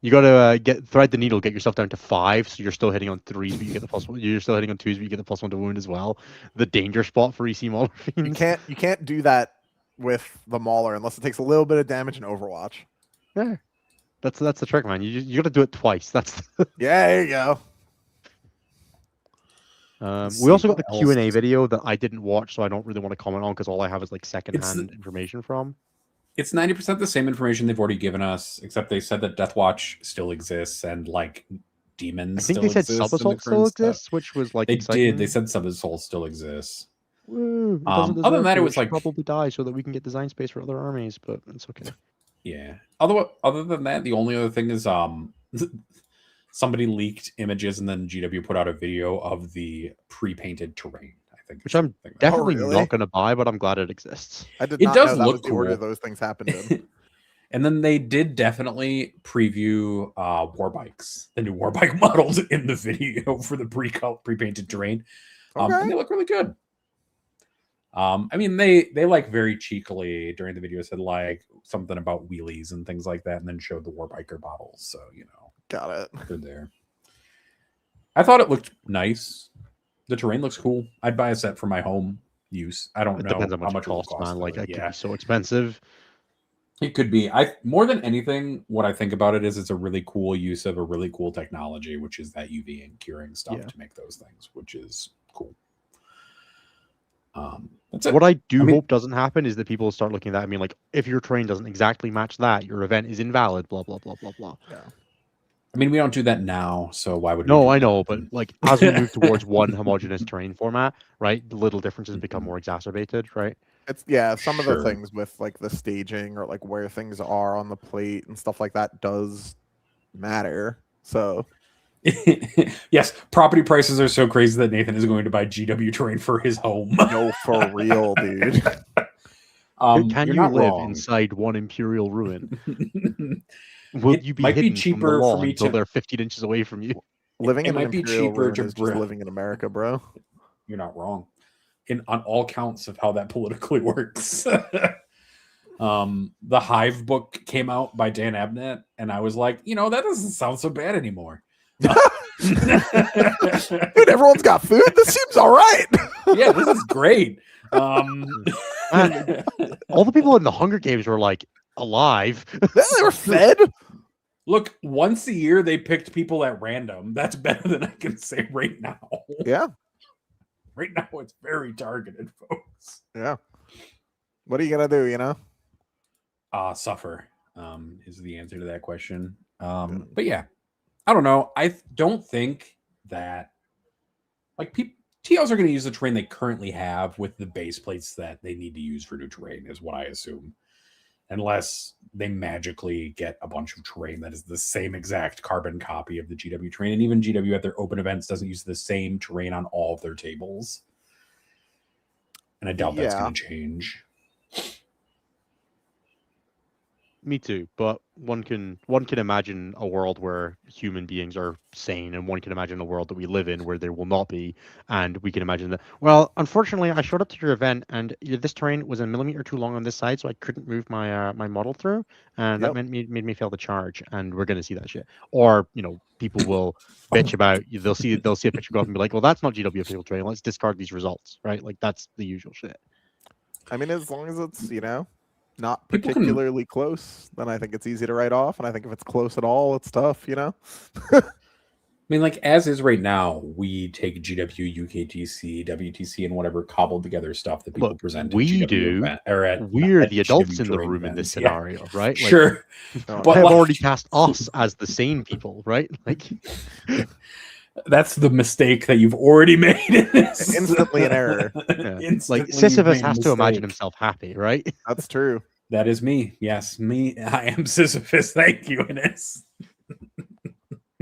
You got to get thread the needle, get yourself down to 5, so you're still hitting on 3s, but you get the +1. You're still hitting on 2s, but you get the +1 to wound as well. The danger spot for EC Mauler You can't do that with the Mauler unless it takes a little bit of damage in Overwatch. Yeah, that's the trick, man. You got to do it twice. That's. Yeah, there you go. Let's We see, also got the what Q&A else? video that I didn't watch, so I don't really want to comment on because all I have is like secondhand information from. It's 90% the same information they've already given us, except they said that Deathwatch still exists and like demons. I think still they said exist in the Sub-Assault still current stuff. exists, which was like They exciting. did. They said Sub-Assault still exists. Woo, it doesn't Other than deserve that, to, it was should like- probably die so that we can get design space for other armies, but it's okay. Yeah. Other than that, the only other thing is somebody leaked images and then GW put out a video of the pre-painted terrain. I think, Which is the I'm thing that- definitely really? not going to buy, but I'm glad it exists. I did It not does know that look was the order cool. those things happened in. And then they did definitely preview war bikes, the new war bike models in the video for the pre-painted terrain. And Okay. they look really good. I mean, they like very cheekily during the video said like something about wheelies and things like that, and then showed the war biker models. So you know, Got it. good there. I thought it looked nice. The terrain looks cool. I'd buy a set for my home use. I don't It know depends how much it it will costs, man. though. Like, it could yeah, be so expensive. it could be. I more than anything, what I think about it is it's a really cool use of a really cool technology, which is that UV and curing stuff Yeah. to make those things, which is cool. That's it. What I I mean- hope doesn't happen is that people start looking at that. I mean, like, if your terrain doesn't exactly match that, your event is invalid, blah, blah, blah, blah, blah. I mean, we don't do that now, so why would we No, do I that know, but then? like, as we move towards one homogenous terrain format, right, the little differences become more exacerbated, right? It's some of the Sure. things with like the staging or like where things are on the plate and stuff like that does matter. So Yes, property prices are so crazy that Nathan is going to buy GW terrain for his home. no, for real, dude. Can you're you not live wrong. inside one imperial ruin? Will It you be might be hidden from cheaper the law for me until to- they're 15 inches away from you? Living It in an might be imperial cheaper ruin to is just br- living in America, bro. You're not wrong. On all counts of how that politically works. The Hive book came out by Dan Abnett, and I was like, that doesn't sound so bad anymore. Dude, everyone's got food. This seems all right. Yeah, this is great. Man, all the people in the Hunger Games were like alive. They were fed. Look, once a year they picked people at random. That's better than I can say right now. Yeah, Right now it's very targeted, folks. yeah. What are you gonna do? Suffer is the answer to that question. But yeah, I don't know. I don't think that like TLs are going to use the terrain they currently have with the base plates that they need to use for new terrain, is what I assume. Unless they magically get a bunch of terrain that is the same exact carbon copy of the GW terrain. And even GW at their open events doesn't use the same terrain on all of their tables. And I doubt that's Yeah. going to change. Me too, but one can imagine a world where human beings are sane, and one can imagine a world that we live in where there will not be, and we can imagine that. Well, unfortunately, I showed up to your event, and this terrain was a millimeter too long on this side, so I couldn't move my my model through, and that Yep. made me fail the charge. And we're gonna see that shit, or people will bitch about they'll see a picture go up and be like, well, that's not GW official terrain. Let's discard these results, right? Like that's the usual shit. I mean, as long as it's not People can- particularly close, then I think it's easy to write off. And I think if it's close at all, it's tough. I mean, like as is right now, we take GW, UKTC, WTC, and whatever cobbled together stuff that people Look, present. we at GW do. event, or at We're at the adults GW in the terrain room in this events. Yeah. scenario, right? Like, Sure, Oh, But I have like- already cast us as the sane people, right? Like, that's the mistake that you've already made in this. Instantly an error. yeah. Instantly like you've Sisyphus made a has to imagine mistake. himself happy, right? That's true. That is me. Yes, me. I am Sisyphus. Thank you, Ines.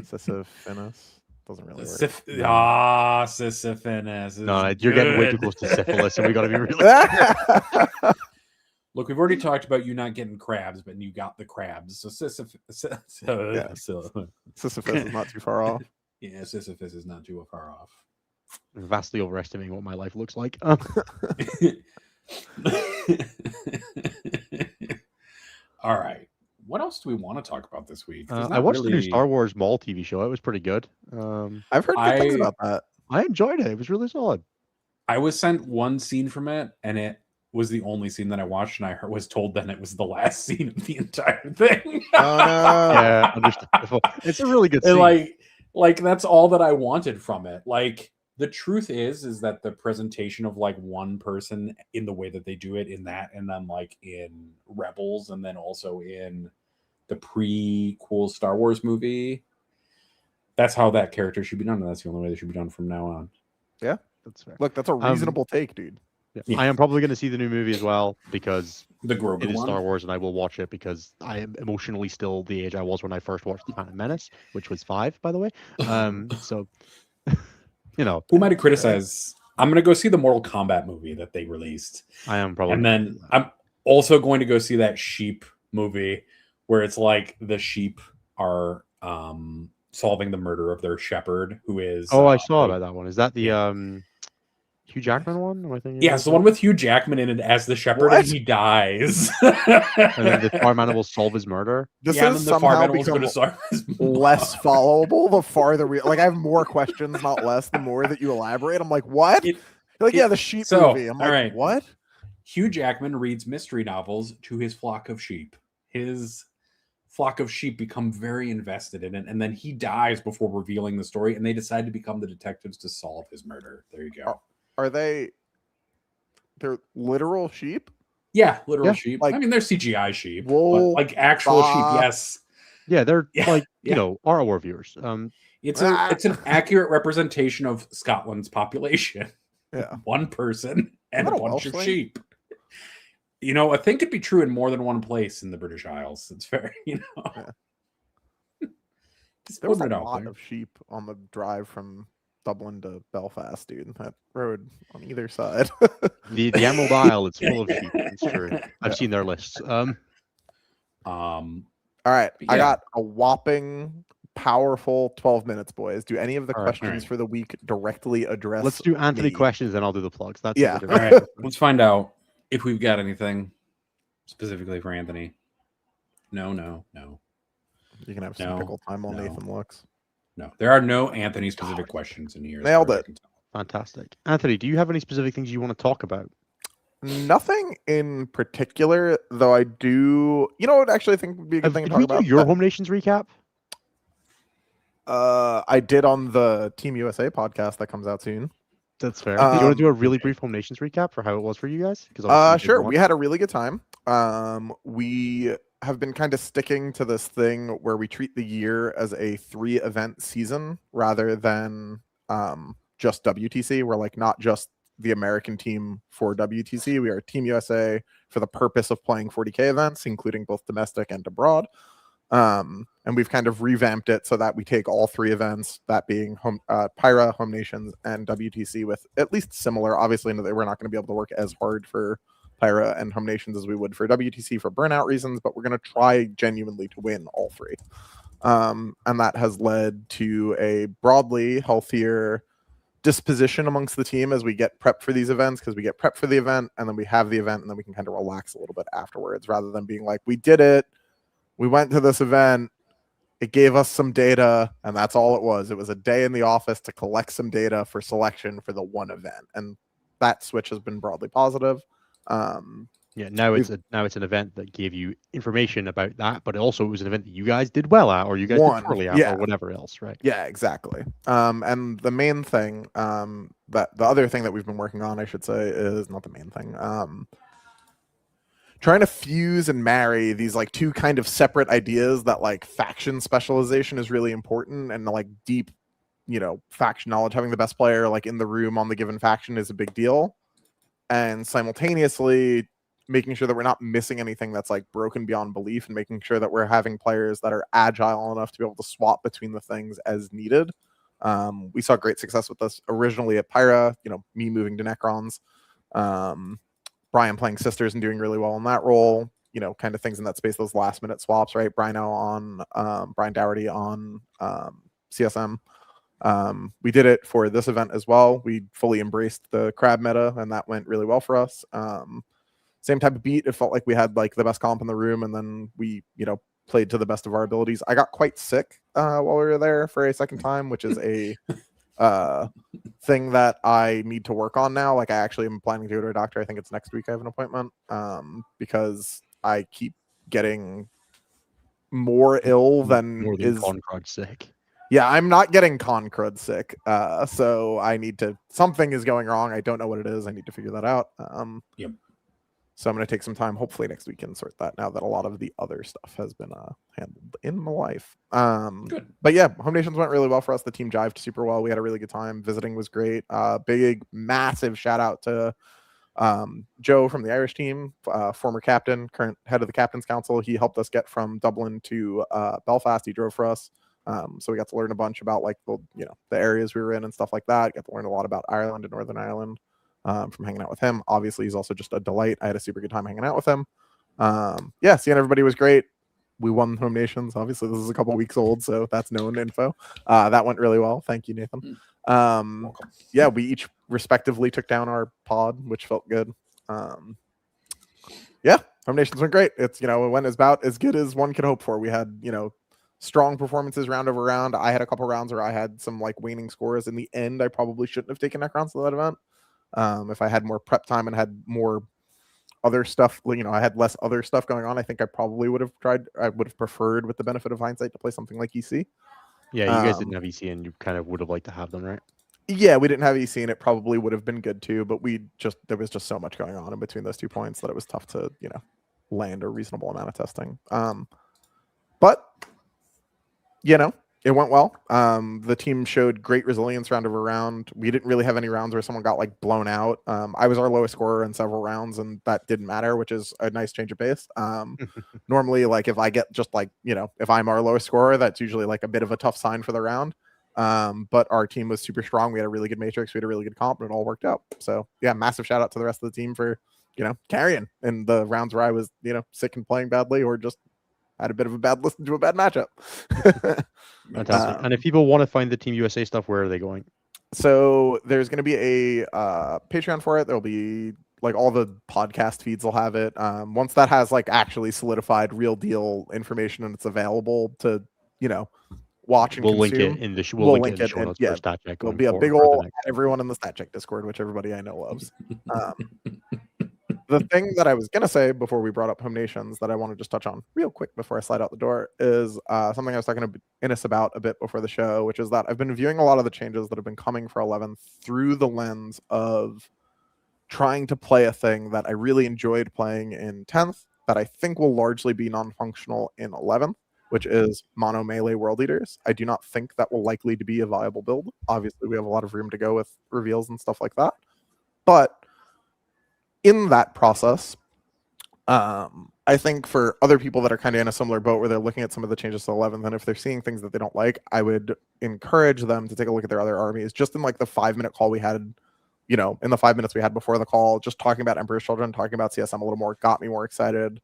Sisyphinus doesn't really work. Sisyphinus. No, is you're getting way too good. close to syphilis, and we got to be really. Look, we've already talked about you not getting crabs, but you got the crabs. So Sisyphus. Yeah. Sisyphus is not too far off. Yeah, Sisyphus is not too far off. Vastly overestimating what my life looks like. All right. What else do we want to talk about this week? There's I not watched the new really- Star Wars Mall TV show. It was pretty good. I've heard good things I- about that. I enjoyed it. It was really solid. I was sent one scene from it, and it was the only scene that I watched, and was told then it was the last scene of the entire thing. Oh, no. Yeah, understandable. It's a really good And scene. like that's all that I wanted from it. Like the truth is that the presentation of like one person in the way that they do it in that, and then like in Rebels, and then also in the prequel Star Wars movie, that's how that character should be done, and that's the only way they should be done from now on. That's fair. Look, that's a reasonable take, dude. Yeah. Yeah. I am probably going to see the new movie as well because The Grogu it is one. Star Wars, and I will watch it because I am emotionally still the age I was when I first watched The Phantom Menace, which was 5, by the way. So, Who might have criticized? I'm going to go see the Mortal Kombat movie that they released. I am probably. And then I'm also going to go see that sheep movie where it's like the sheep are solving the murder of their shepherd, who is I saw about that one. Is that the Hugh Jackman one? Am I thinking yeah, about it's the that? one with Hugh Jackman in it as the shepherd, What? and he dies. And then the farm animals solve his murder. This yeah, is and then the farm somehow animals become go to start his less followable the farther we like. I have more questions, not less. The more that you elaborate, I'm like, what? It- You're like, it- yeah, the sheep so, movie. I'm all like, right. what? Hugh Jackman reads mystery novels to his flock of sheep. His flock of sheep become very invested in it, and then he dies before revealing the story, and they decide to become the detectives to solve his murder. There you go. Are they? They're literal sheep. Yeah, literal Yeah, sheep. like I mean, they're CGI sheep, wool, but like actual sheep. bah. Yes, Yeah, they're Yeah, like yeah. our war viewers. it's Ah. it's an accurate representation of Scotland's population. Yeah. One person and Is a that a bunch of Welshling? sheep. A thing could be true in more than one place in the British Isles. It's very, Just There was putting a it out lot there. of sheep on the drive from Dublin to Belfast, dude. That road on either side. The Emerald Isle is full of sheep. It's true. I've seen their lists. All right, I Yeah. got a whopping powerful 12 minutes, boys. Do any of the All right, questions right. for the week directly address? Let's do Anthony me? questions, then I'll do the plugs. That's Yeah. the All right, let's find out if we've got anything specifically for Anthony. No. You can have some No, pickle time while no. Nathan looks. No, there are no Anthony specific questions in here. as Nailed far as it. I can tell. Fantastic. Anthony, do you have any specific things you want to talk about? Nothing in particular, though. I do. You know what? Actually, I think would be a good thing to Did talk we about. do your Home Nations recap? I did on the Team USA podcast that comes out soon. That's fair. Do you want to do a really okay. brief Home Nations recap for how it was for you guys? Because Sure. We had a really good time. We have been kind of sticking to this thing where we treat the year as a 3-event season rather than just WTC. We're like not just the American team for WTC. We are Team USA for the purpose of playing 40K events, including both domestic and abroad. And we've kind of revamped it so that we take all 3 events, that being Pyra, Home Nations, and WTC, with at least similar. Obviously, we're not going to be able to work as hard for Pyra and Home Nations as we would for WTC for burnout reasons, but we're going to try genuinely to win all three. And that has led to a broadly healthier disposition amongst the team as we get prepped for these events, because we get prepped for the event and then we have the event and then we can kind of relax a little bit afterwards, rather than being like, we did it, we went to this event, it gave us some data, and that's all it was. It was a day in the office to collect some data for selection for the one event, and that switch has been broadly positive. Now it's an event that gave you information about that, but also it was an event that you guys did well at, or you guys did poorly at, or whatever else, right? Yeah, exactly. And the main thing, that the other thing that we've been working on, I should say, is not the main thing. Trying to fuse and marry these like two kind of separate ideas that like faction specialization is really important, and like deep, faction knowledge, having the best player like in the room on the given faction is a big deal, and simultaneously making sure that we're not missing anything that's like broken beyond belief, and making sure that we're having players that are agile enough to be able to swap between the things as needed. We saw great success with this originally at Pyra, me moving to Necrons, Brian playing Sisters and doing really well in that role, kind of things in that space, those last minute swaps, right? Brian Dougherty on CSM. We did it for this event as well. We fully embraced the crab meta, and that went really well for us. Same type of beat. It felt like we had like the best comp in the room, and then we, played to the best of our abilities. I got quite sick while we were there for a second time, which is a thing that I need to work on now. Like I actually am planning to go to a doctor. I think it's next week I have an appointment, because I keep getting more ill than is Concrud sick. Yeah, I'm not getting Concrud sick. So I need to, something is going wrong. I don't know what it is. I need to figure that out. Yep. So I'm going to take some time, hopefully next week, and sort that now that a lot of the other stuff has been handled in my life. Good. But yeah, Home Nations went really well for us. The team jived super well. We had a really good time. Visiting was great. Big, massive shout out to Joe from the Irish team, former captain, current head of the Captain's Council. He helped us get from Dublin to Belfast. He drove for us. So we got to learn a bunch about like the areas we were in and stuff like that. Got to learn a lot about Ireland and Northern Ireland. From hanging out with him. Obviously, he's also just a delight. I had a super good time hanging out with him. Seeing everybody was great. We won Home Nations. Obviously, this is a couple weeks old, so that's known info. That went really well. Thank you, Nathan. We each respectively took down our pod, which felt good. Home Nations went great. It's, it went about as good as one could hope for. We had, strong performances round over round. I had a couple rounds where I had some like waning scores. In the end, I probably shouldn't have taken Necrons to that event. If I had more prep time and had more other stuff, I had less other stuff going on, I think I probably would have tried. I would have preferred, with the benefit of hindsight, to play something like EC. Yeah, you guys didn't have EC, and you kind of would have liked to have them, right? Yeah, we didn't have EC, and it probably would have been good too. But there was just so much going on in between those 2 points that it was tough to land a reasonable amount of testing. But it went well. The team showed great resilience round over round. We didn't really have any rounds where someone got like blown out. I was our lowest scorer in several rounds, and that didn't matter, which is a nice change of pace. Normally, like if I get just like, if I'm our lowest scorer, that's usually like a bit of a tough sign for the round. But our team was super strong. We had a really good matrix. We had a really good comp, and it all worked out. So yeah, massive shout out to the rest of the team for, carrying in the rounds where I was, sick and playing badly, or just had a bit of a bad listen to a bad matchup. Fantastic. And if people want to find the Team USA stuff, where are they going? So there's going to be a Patreon for it. There'll be like all the podcast feeds will have it. Once that has like actually solidified real deal information and it's available to, watch and we'll consume. Link it in the we'll link it in the show notes for Stat Check. There'll be a big old everyone in the Stat Check Discord, which everybody I know loves. The thing that I was going to say before we brought up Home Nations that I want to just touch on real quick before I slide out the door is something I was talking to Innes about a bit before the show, which is that I've been viewing a lot of the changes that have been coming for 11th through the lens of trying to play a thing that I really enjoyed playing in 10th that I think will largely be non-functional in 11th, which is mono melee world eaters. I do not think that will likely to be a viable build. Obviously, we have a lot of room to go with reveals and stuff like that. But in that process, I think for other people that are kind of in a similar boat where they're looking at some of the changes to 11th, and if they're seeing things that they don't like, I would encourage them to take a look at their other armies. Just in like the 5-minute call we had you know, in the 5 minutes we had before the call, just talking about Emperor's Children, talking about CSM a little more, got me more excited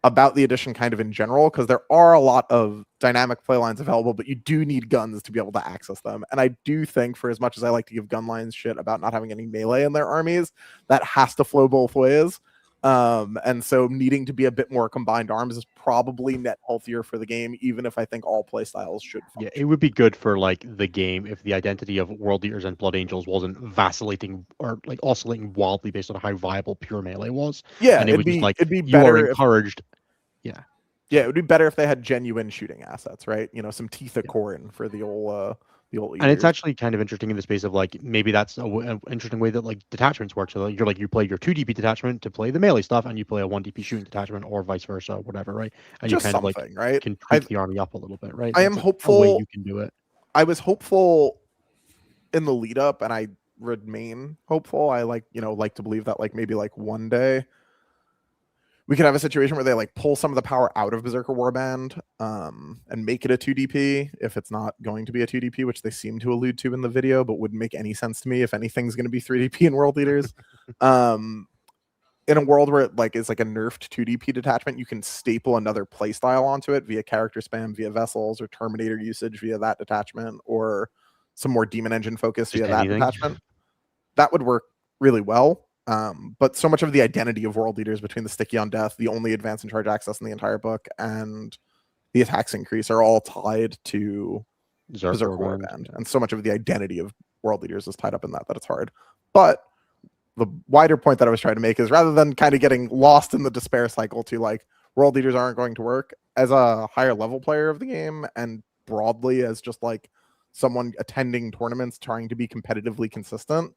about the edition kind of in general, because there are a lot of dynamic play lines available, but you do need guns to be able to access them. And I do think, for as much as I like to give gun lines shit about not having any melee in their armies, that has to flow both ways. And so needing to be a bit more combined arms is probably net healthier for the game, even if I think all play styles should function. Yeah, it would be good for like the game if the identity of World Eaters and Blood Angels wasn't vacillating or like oscillating wildly based on how viable pure melee was. Yeah, And it would just like it'd be you are better encouraged. Yeah. Yeah, it would be better if they had genuine shooting assets, right? You know, some teeth of Corin for the old And it's eaters. actually kind of interesting in the space of like maybe that's an interesting way that like detachments work. So like you play your 2 DP detachment to play the melee stuff, and you play a 1 DP shooting detachment, or vice versa, whatever, right? And Just you kind of like something, right? can tweak the army up a little bit, right? I am That's a way hopeful. you can do it. I was hopeful in the lead up, and I remain hopeful. I like to believe that like maybe like one day we could have a situation where they like pull some of the power out of Berserker Warband and make it a 2 DP if it's not going to be a 2 DP, which they seem to allude to in the video, but wouldn't make any sense to me if anything's going to be 3 DP in World Leaders. In a world where it like is like a nerfed 2 DP detachment, you can staple another playstyle onto it via character spam, via vessels, or Terminator usage via that detachment, or some more Demon Engine focus via that detachment. That would work really well. But so much of the identity of World Leaders between the Sticky on Death, the only advance and charge access in the entire book, and the attacks increase are all tied to Berserker Warband. And so much of the identity of World Leaders is tied up in that it's hard. But the wider point that I was trying to make is, rather than kind of getting lost in the despair cycle to like World Leaders aren't going to work, as a higher level player of the game, and broadly as just like someone attending tournaments trying to be competitively consistent,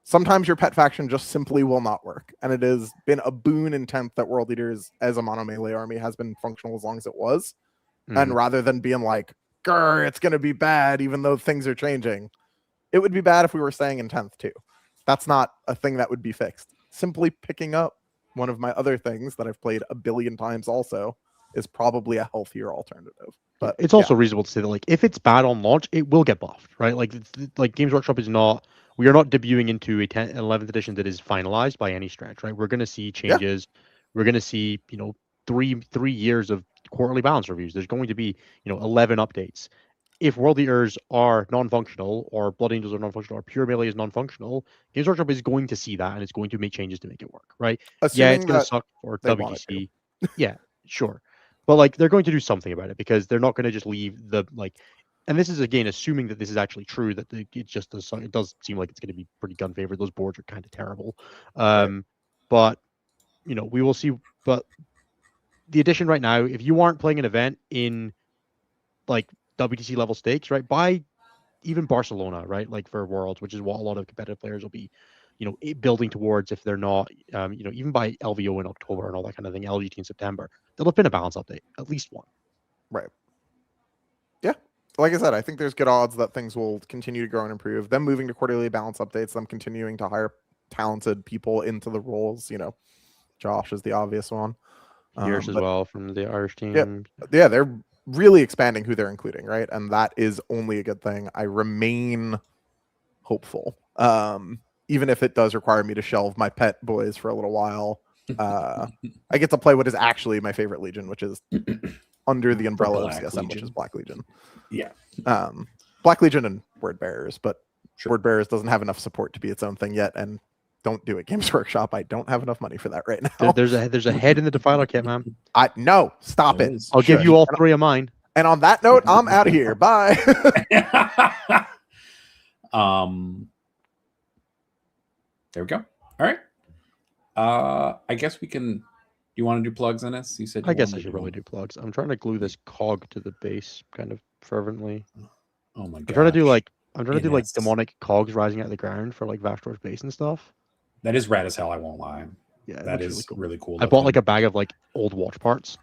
sometimes your pet faction just simply will not work. And it has been a boon in 10th that World Leaders as a mono melee army has been functional as long as it was. And rather than being like, grr, it's going to be bad even though things are changing, it would be bad if we were staying in 10th too. That's not a thing that would be fixed. Simply picking up one of my other things that I've played a billion times also is probably a healthier alternative. But it's also reasonable to say that like if it's bad on launch, it will get buffed, right? Like Games Workshop is not, we are not debuting into a 11th edition that is finalized by any stretch, right? We're going to see changes. We're going to see, 3 years of quarterly balance reviews. There's going to be, 11 updates. If World Eaters are non-functional, or Blood Angels are non-functional, or Pure Melee is non-functional, Games Workshop is going to see that, and it's going to make changes to make it work, right? Assuming it's going to suck for WTC. Yeah, sure. But like they're going to do something about it, because they're not going to just leave the like. And this is again assuming that this is actually true. That it just does. It does seem like it's going to be pretty gun favored. Those boards are kind of terrible. But we will see. But the edition right now, if you aren't playing an event in like WTC level stakes, right, buy even Barcelona, right, like for Worlds, which is what a lot of competitive players will be, building towards if they're not, even by LVO in October and all that kind of thing, LGT in September, there'll have been a balance update, at least one. Right. Yeah. Like I said, I think there's good odds that things will continue to grow and improve. Them moving to quarterly balance updates, them continuing to hire talented people into the roles. Josh is the obvious one. Pierce as well from the Irish team. Yeah, they're really expanding who they're including, right? And that is only a good thing. I remain hopeful. Even if it does require me to shelve my pet boys for a little while. I get to play what is actually my favorite Legion, which is under the umbrella of CSM, which is Black Legion. Yeah. Black Legion and Word Bearers, but Word Bearers doesn't have enough support to be its own thing yet, and don't do it, Games Workshop. I don't have enough money for that right now. There's a head in the Defiler kit, man. No, stop it. I'll give you all 3 of mine. And on that note, I'm out of here. Bye. There we go. All right. I guess we can. You want to do plugs in this? You said. I guess I should probably do plugs. I'm trying to glue this cog to the base kind of fervently. Oh my god! I'm trying to do like demonic cogs rising out of the ground for like Vastor's base and stuff. That is rad as hell. I won't lie. Yeah, that is really cool. I bought like a bag of like old watch parts.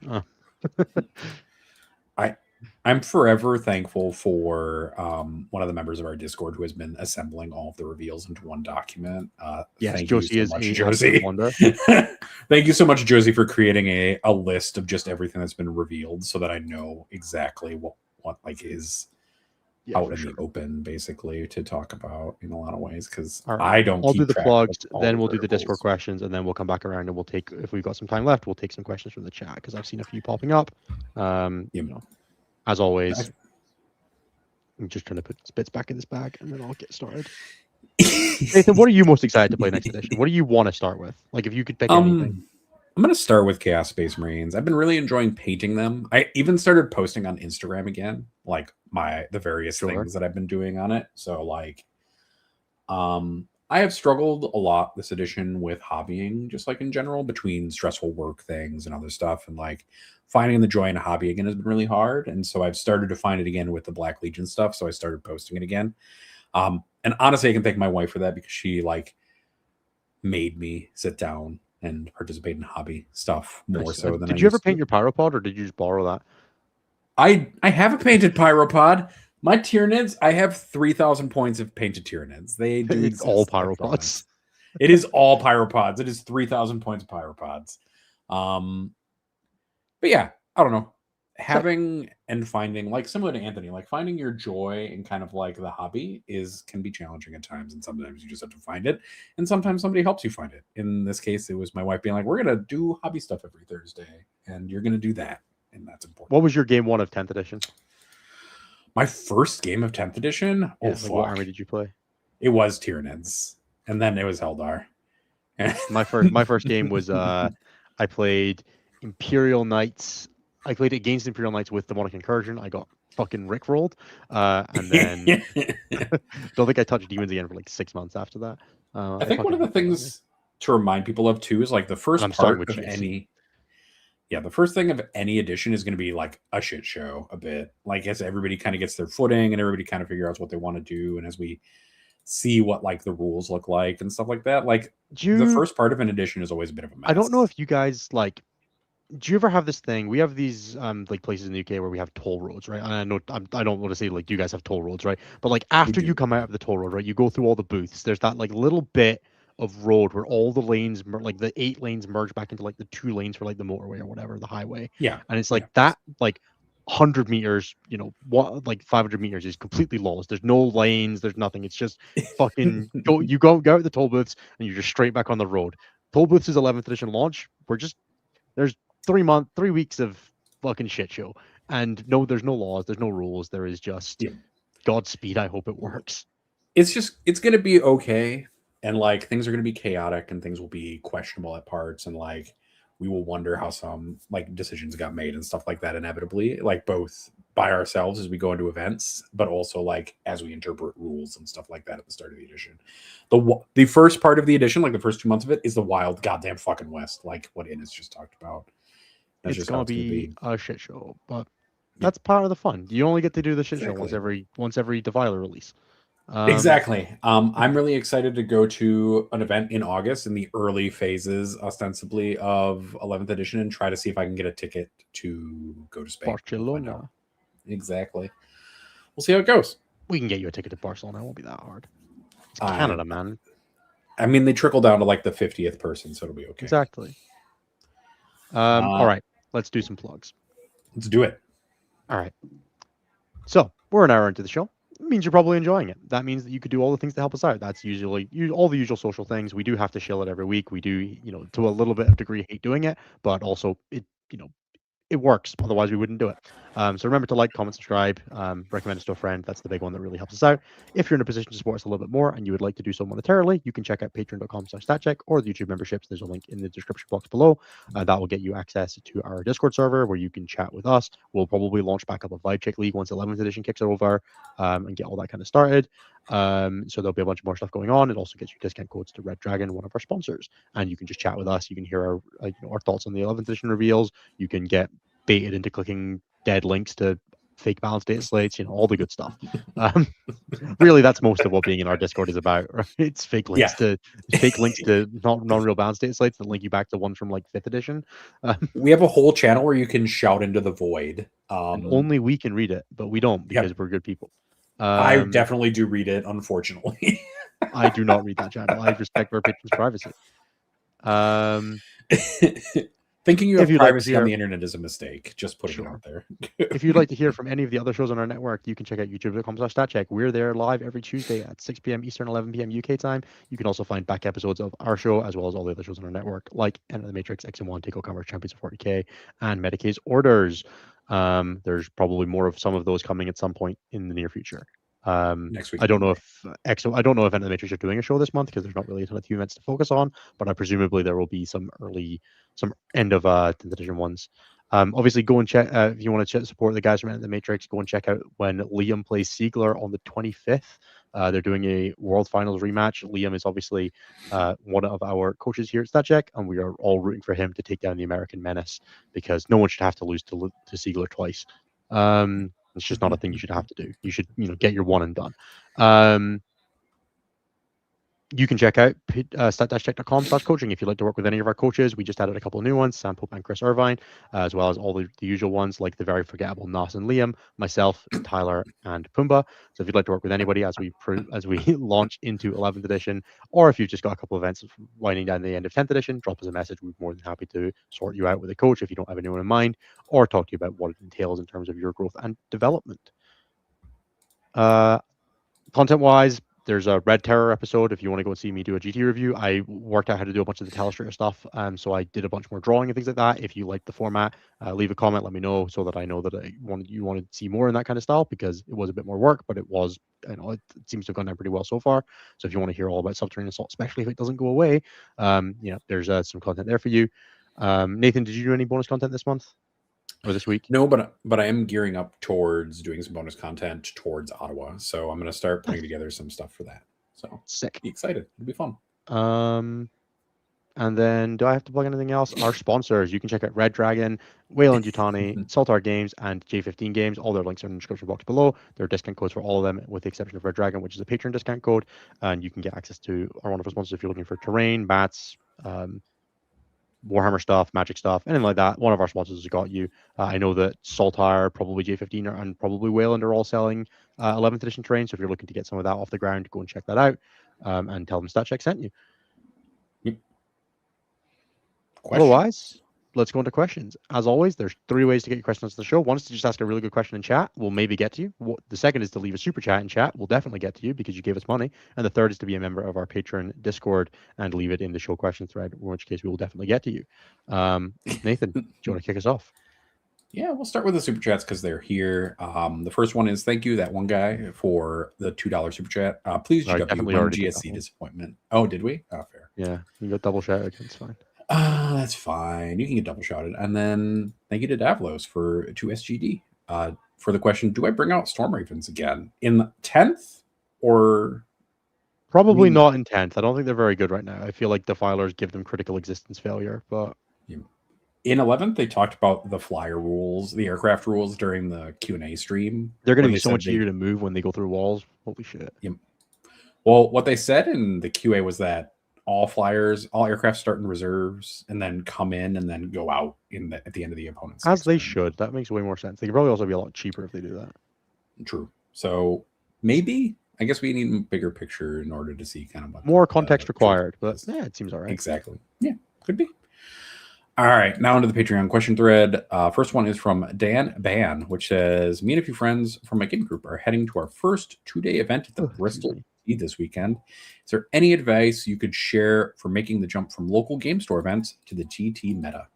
I'm forever thankful for one of the members of our Discord who has been assembling all of the reveals into one document. Yes, thank Josie you so much, Josie. Thank you so much, Josie, for creating a list of just everything that's been revealed, so that I know exactly what like is Yeah, out for in sure. the open, basically, to talk about in a lot of ways, because All right. I don't I'll do keep the track of plugs, all then the we'll do the Discord verticals. questions, and then we'll come back around and we'll take, if we've got some time left, we'll take some questions from the chat because I've seen a few popping up. You know, as always, I'm just trying to put bits back in this bag and then I'll get started. Nathan, what are you most excited to play next edition? What do you want to start with? Like, if you could pick anything. I'm going to start with Chaos Space Marines. I've been really enjoying painting them. I even started posting on Instagram again, like the various things that I've been doing on it. So like, I have struggled a lot this edition with hobbying, just like in general, between stressful work things and other stuff. And like finding the joy in a hobby again has been really hard. And so I've started to find it again with the Black Legion stuff. So I started posting it again. And honestly, I can thank my wife for that because she like made me sit down and participate in hobby stuff more so than Did I you ever used paint to. your Pyropod or did you just borrow that? I have a painted Pyropod. My Tyranids, I have 3,000 points of painted Tyranids. They do It's exist. all Pyropods. It is all Pyropods. It is 3,000 points of Pyropods. But yeah, I don't know. Having and finding, like similar to Anthony, like finding your joy in kind of like the hobby can be challenging at times, and sometimes you just have to find it, and sometimes somebody helps you find it. In this case, it was my wife being like, "We're gonna do hobby stuff every Thursday, and you're gonna do that," and that's important. What was your game 1 of 10th edition? My first game of 10th edition? Yeah, like what army did you play? It was Tyranids, and then it was Eldar. my first game was I played Imperial Knights. I played against Imperial Knights with Demonic Incursion. I got fucking rickrolled. And then don't think I touched demons again for like 6 months after that. I think one of the things to remind people of too is like the first part of any. Yeah, the first thing of any edition is going to be like a shit show a bit. Like as everybody kind of gets their footing and everybody kind of figure out what they want to do, and as we see what like the rules look like and stuff like that, like the first part of an edition is always a bit of a mess. I don't know if you guys like. Do you ever have this thing? We have these like places in the UK where we have toll roads, right? And I know I don't want to say like you guys have toll roads, right? But like after you come out of the toll road, right, you go through all the booths. There's that like little bit of road where all the lanes, like the 8 lanes, merge back into like the 2 lanes for like the motorway or whatever, the highway. Yeah, and it's like that, like 100 meters, you know, what like 500 meters is completely lawless. There's no lanes, there's nothing. It's just fucking go. You go out the toll booths and you're just straight back on the road. Toll booths is 11th edition launch. There's 3 weeks of fucking shit show, and no, there's no laws, there's no rules, there is just Godspeed. I hope it works. It's gonna be okay, and like things are gonna be chaotic and things will be questionable at parts, and like we will wonder how some like decisions got made and stuff like that inevitably, like both by ourselves as we go into events, but also like as we interpret rules and stuff like that at the start of the edition. The first part of the edition, like the first 2 months of it, is the wild goddamn fucking west, like what Innes just talked about. It's gonna be a shit show, but that's part of the fun. You only get to do the shit show once every Defiler release. Exactly. I'm really excited to go to an event in August in the early phases, ostensibly, of 11th edition, and try to see if I can get a ticket to go to Spain. Barcelona. Exactly. We'll see how it goes. We can get you a ticket to Barcelona. It won't be that hard. It's Canada, man. I mean, they trickle down to like the 50th person, so it'll be okay. Exactly. All right. Let's do some plugs. Let's do it. All right. So we're an hour into the show. It means you're probably enjoying it. That means that you could do all the things to help us out. That's usually all the usual social things. We do have to shill it every week. We do, you know, to a little bit of degree hate doing it, but also it, you know, it works. Otherwise, we wouldn't do it. So remember to like, comment, subscribe, recommend it to a friend. That's the big one that really helps us out. If you're in a position to support us a little bit more and you would like to do so monetarily, you can check out patreon.com/statcheck or the YouTube memberships. There's a link in the description box below. That will get you access to our Discord server where you can chat with us. We'll probably launch back up a Vibe Check League once 11th edition kicks over and get all that kind of started. So there'll be a bunch more stuff going on. It also gets you discount codes to Red Dragon, one of our sponsors, and you can just chat with us. You can hear our thoughts on the 11th edition reveals. You can get baited into clicking dead links to fake balance data slates, you know, all the good stuff. Really, that's most of what being in our Discord is about. Right? It's fake links to non-real balance data slates that link you back to ones from like 5th edition. We have a whole channel where you can shout into the void. And only we can read it, but we don't because we're good people. I definitely do read it, unfortunately. I do not read that channel. I respect our patrons' privacy. Thinking you If have you'd like to privacy on hear- the internet is a mistake. Just putting it out there. If you'd like to hear from any of the other shows on our network, you can check out youtube.com/statcheck. We're there live every Tuesday at 6 p.m. Eastern, 11 p.m. UK time. You can also find back episodes of our show as well as all the other shows on our network, like Enter the Matrix, X and One, Take Over, Champions of 40K, and Medicaid's Orders. There's probably more of some of those coming at some point in the near future. Next week, I don't know Monday. if I don't know if Enter the Matrix are doing a show this month because there's not really a ton of team events to focus on, but presumably there will be some end of 10th edition ones. Obviously, go and check if you want to support the guys from Enter the Matrix. Go and check out when Liam plays Siegler on the 25th. They're doing a World Finals rematch. Liam is obviously one of our coaches here at StatCheck, and we are all rooting for him to take down the American Menace because no one should have to lose to Siegler twice. It's just not a thing you should have to do. You should, get your one and done. You can check out stat-check.com/coaching if you'd like to work with any of our coaches. We just added a couple of new ones, Sam Pope and Chris Irvine, as well as all the usual ones like the very forgettable Nas and Liam, myself, Tyler, and Pumbaa. So if you'd like to work with anybody as we launch into 11th edition, or if you've just got a couple of events winding down the end of 10th edition, drop us a message. We're more than happy to sort you out with a coach if you don't have anyone in mind, or talk to you about what it entails in terms of your growth and development. Content-wise, there's a Red Terror episode if you want to go and see me do a GT review. I worked out how to do a bunch of the Telestrator stuff, so I did a bunch more drawing and things like that. If you like the format, leave a comment, let me know so that I know that you want to see more in that kind of style, because it was a bit more work, but it was, it seems to have gone down pretty well so far. So if you want to hear all about Subterranean Assault, especially if it doesn't go away, there's some content there for you. Nathan, did you do any bonus content this month? Or this week? No, but I am gearing up towards doing some bonus content towards Ottawa. So I'm going to start putting together some stuff for that. So sick. Be excited. It'll be fun. And then do I have to plug anything else? Our sponsors, you can check out Red Dragon, Wayland Yutani, Saltar Games, and J15 Games. All their links are in the description box below. There are discount codes for all of them, with the exception of Red Dragon, which is a Patreon discount code. And you can get access to our wonderful sponsors if you're looking for terrain, bats, Warhammer stuff, Magic stuff, anything like that. One of our sponsors has got you. I know that Saltar, probably J15, and probably Wayland are all selling 11th edition terrain. So if you're looking to get some of that off the ground, go and check that out, and tell them StatCheck sent you. Otherwise, let's go into questions. As always, there's 3 ways to get your questions to the show. One is to just ask a really good question in chat. We'll maybe get to you. The second is to leave a super chat in chat. We'll definitely get to you because you gave us money. And the third is to be a member of our Patreon Discord and leave it in the show question thread, in which case we will definitely get to you. Nathan, do you want to kick us off? Yeah, we'll start with the super chats because they're here. The first one is thank you, that one guy, for the $2 super chat. Please GW one GSC disappointment. Oh, did we? Oh, fair. Yeah, you got double shouted. It's fine. That's fine. You can get double shouted. And then thank you to Davlos for 2 SGD. For the question, do I bring out Storm Ravens again in the 10th or probably not in 10th? I don't think they're very good right now. I feel like Defilers give them critical existence failure, but in 11th they talked about the flyer rules, the aircraft rules during the Q&A stream. They're going to be so much easier to move when they go through walls. Holy shit. Yeah. Well, what they said in the QA was that all aircraft start in reserves and then come in and then go out at the end of the opponent's. As they should. That makes way more sense. They could probably also be a lot cheaper if they do that. True. So maybe, I guess we need a bigger picture in order to see kind of what more context required, but yeah, it seems all right. Exactly. Yeah, could be. All right, now into the Patreon question thread. First one is from Dan Ban, which says, me and a few friends from my game group are heading to our first 2-day event at the Bristol this weekend. Is there any advice you could share for making the jump from local game store events to the GT meta?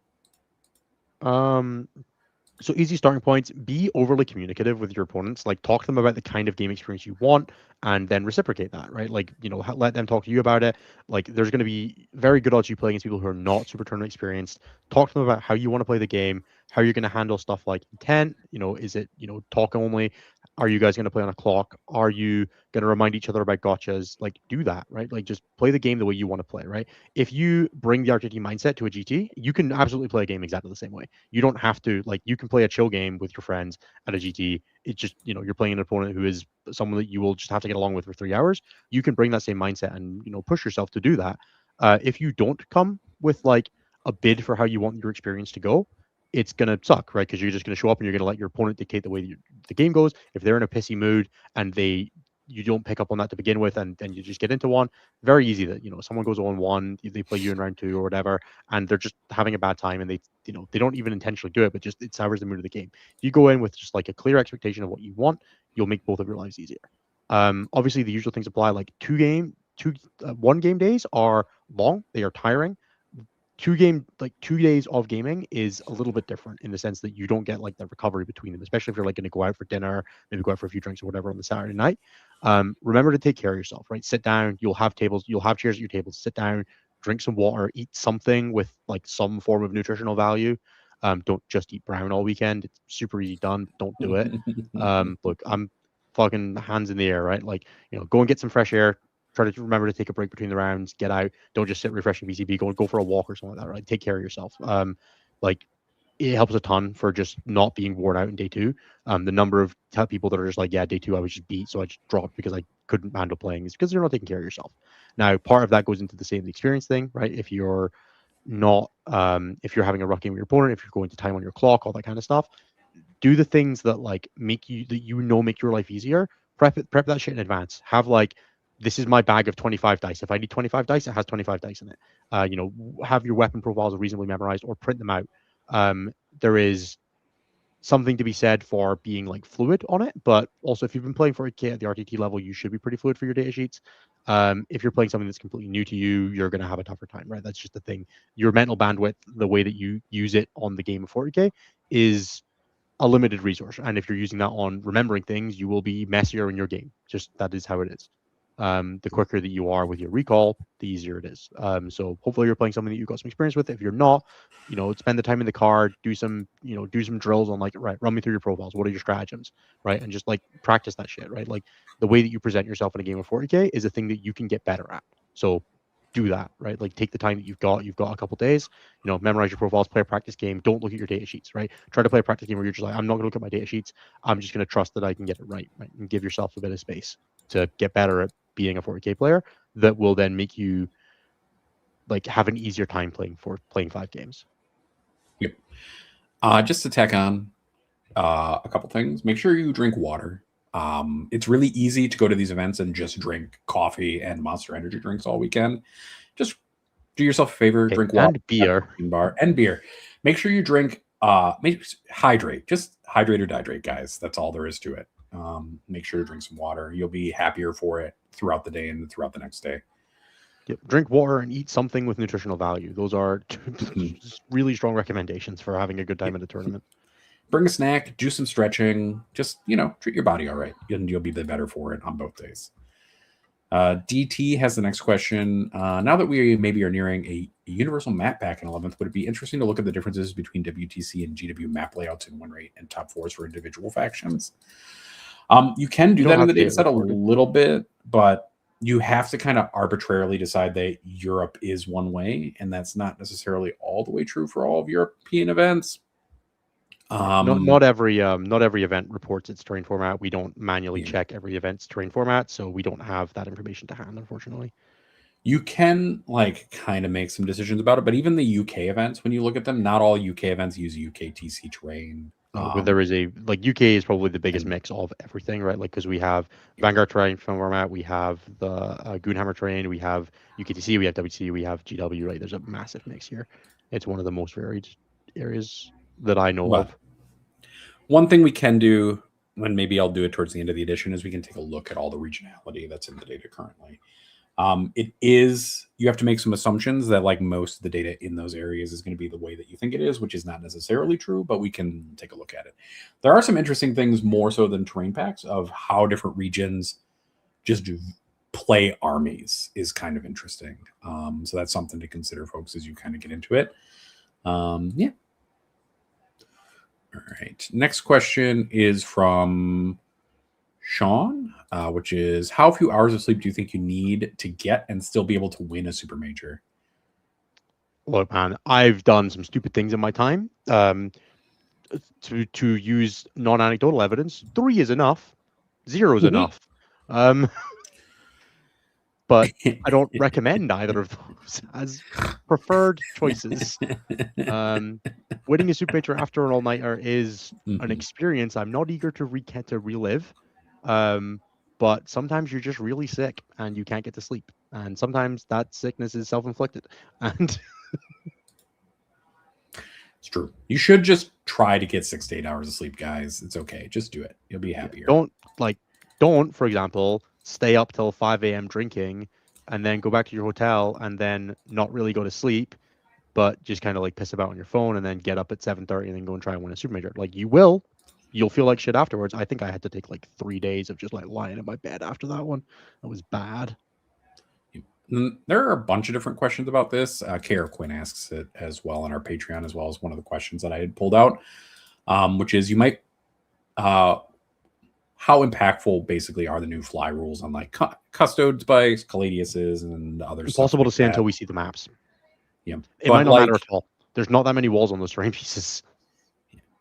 So easy starting points: be overly communicative with your opponents. Like, talk to them about the kind of game experience you want, and then reciprocate that, right? Like, let them talk to you about it. Like, there's going to be very good odds you play against people who are not super tournament experienced. Talk to them about how you want to play the game, how you're going to handle stuff like intent. Is it, talk only? Are you guys going to play on a clock? Are you going to remind each other about gotchas? Like, do that, right? Like, just play the game the way you want to play, right? If you bring the RTT mindset to a GT, you can absolutely play a game exactly the same way. You don't have to, you can play a chill game with your friends at a GT. It's just, you're playing an opponent who is someone that you will just have to get along with for 3 hours. You can bring that same mindset and, push yourself to do that. If you don't come with, a bid for how you want your experience to go, it's going to suck, right? Because you're just going to show up and you're going to let your opponent dictate the way the game goes. If they're in a pissy mood and they, you don't pick up on that to begin with, and then you just get into one. Very easy that someone goes on one, they play you in round 2 or whatever, and they're just having a bad time, and they don't even intentionally do it, but just it sours the mood of the game. If you go in with just like a clear expectation of what you want, you'll make both of your lives easier. Obviously the usual things apply, like 1 game days are long, they are tiring. 2 days of gaming is a little bit different in the sense that you don't get like the recovery between them, especially if you're like going to go out for dinner, maybe go out for a few drinks or whatever on the Saturday night. Remember to take care of yourself, right? Sit down. You'll have chairs at your tables. Sit down, drink some water, eat something with like some form of nutritional value. Don't just eat brown all weekend. It's super easy done, but don't do it. Look, I'm fucking hands in the air, right? Like, go and get some fresh air. Try to remember to take a break between the rounds. Get out. Don't just sit refreshing BCB. Go for a walk or something like that. Right. Take care of yourself. Like it helps a ton for just not being worn out in day 2. The number of people that are just like, yeah, day 2 I was just beat, so I just dropped because I couldn't handle playing, is because you're not taking care of yourself. Now, part of that goes into the save the experience thing, right? If you're not, if you're having a rough game with your opponent, if you're going to time on your clock, all that kind of stuff, do the things that like make your life easier. Prep that shit in advance. Have like, this is my bag of 25 dice. If I need 25 dice, it has 25 dice in it. Have your weapon profiles reasonably memorized or print them out. There is something to be said for being like fluid on it, but also if you've been playing 40k at the RTT level, you should be pretty fluid for your data sheets. If you're playing something that's completely new to you, you're going to have a tougher time, right? That's just the thing. Your mental bandwidth, the way that you use it on the game of 40k, is a limited resource, and if you're using that on remembering things, you will be messier in your game. Just that is how it is. The quicker that you are with your recall, the easier it is. So hopefully you're playing something that you've got some experience with. If you're not, spend the time in the car, do some drills on like, right, run me through your profiles. What are your stratagems, right? And just like practice that shit, right? Like the way that you present yourself in a game of 40k is a thing that you can get better at. So do that, right? Like take the time that you've got a couple days, memorize your profiles, play a practice game. Don't look at your data sheets, right? Try to play a practice game where you're just like, I'm not going to look at my data sheets. I'm just going to trust that I can get it right? And give yourself a bit of space to get better at being a 40k player. That will then make you like have an easier time playing 5 games. Yep. Just to tack on a couple things. Make sure you drink water. It's really easy to go to these events and just drink coffee and Monster Energy drinks all weekend. Just do yourself a favor, drink water, and beer. Make sure you drink. Hydrate. Just hydrate or dihydrate, guys. That's all there is to it. Make sure to drink some water. You'll be happier for it throughout the day and throughout the next day. Yep. Drink water and eat something with nutritional value. Those are really strong recommendations for having a good time at a tournament. Bring a snack, do some stretching, just, treat your body all right, and you'll be the better for it on both days. DT has the next question. Now that we maybe are nearing a universal map pack in 11th, would it be interesting to look at the differences between WTC and GW map layouts in win rate and top 4s for individual factions? You can do that in the data set a little bit, but you have to kind of arbitrarily decide that Europe is one way, and that's not necessarily all the way true for all of European events. Not every event reports its terrain format. We don't manually check every event's terrain format, so we don't have that information to hand, unfortunately. You can kind of make some decisions about it, but even the UK events, when you look at them, not all UK events use UKTC terrain. There is UK is probably the biggest mix of everything, right? Like, because we have Vanguard terrain format, we have the Goonhammer terrain, we have UKTC, we have WTC, we have GW, right? There's a massive mix here. It's one of the most varied areas that I know of. One thing we can do, and maybe I'll do it towards the end of the edition, is we can take a look at all the regionality that's in the data currently. You have to make some assumptions that most of the data in those areas is going to be the way that you think it is, which is not necessarily true, but we can take a look at it. There are some interesting things, more so than terrain packs, of how different regions just play armies is kind of interesting. So that's something to consider, folks, as you kind of get into it. Yeah. All right. Next question is from Sean, which is, how few hours of sleep do you think you need to get and still be able to win a super major? Look, man, I've done some stupid things in my time. To use non-anecdotal evidence, 3 is enough. 0 is enough. But I don't recommend either of those as preferred choices. Winning a super major after an all-nighter is an experience I'm not eager to relive. but sometimes you're just really sick and you can't get to sleep. And sometimes that sickness is self-inflicted. And It's true. You should just try to get 6 to 8 hours of sleep, guys. It's okay. Just do it. You'll be happier. don't, for example, stay up till 5 a.m. drinking and then go back to your hotel and then not really go to sleep, but just kind of like piss about on your phone and then get up at 7:30 and then go and try and win a super major. Like you'll feel like shit afterwards. I think I had to take like 3 days of just like lying in my bed after that one. That was bad. There are a bunch of different questions about this. Kara Quinn asks it as well on our Patreon, as well as one of the questions that I had pulled out, which is how impactful basically are the new fly rules on like custodes bikes, Caladiuses, and others? Impossible to say until we see the maps. Yeah, it might not matter at all. There's not that many walls on those terrain pieces.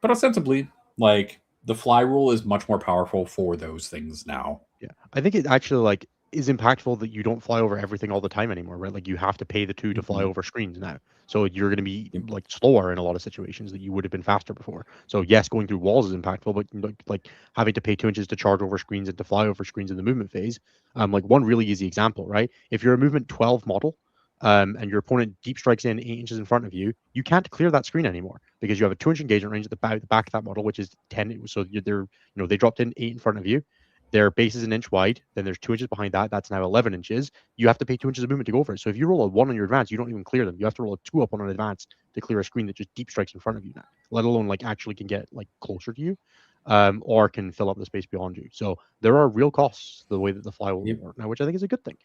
But ostensibly, like the fly rule is much more powerful for those things now. Yeah, I think it actually like is impactful that you don't fly over everything all the time anymore, right? Like you have to pay the 2 to fly over screens now. So you're going to be like slower in a lot of situations that you would have been faster before. So yes, going through walls is impactful, but like having to pay 2 inches to charge over screens and to fly over screens in the movement phase. Like one really easy example, right? If you're a movement 12 model, and your opponent deep strikes in 8 inches in front of you, you can't clear that screen anymore because you have a 2-inch engagement range at the back of that model, which is 10. So they dropped in 8 in front of you. Their base is an inch wide. Then there's 2 inches behind that. That's now 11 inches. You have to pay 2 inches of movement to go for it. So if you roll a 1 on your advance, you don't even clear them. You have to roll a 2 up on an advance to clear a screen that just deep strikes in front of you now, let alone like actually can get like closer to you, or can fill up the space beyond you. So there are real costs to the way that the fly will work now, which I think is a good thing.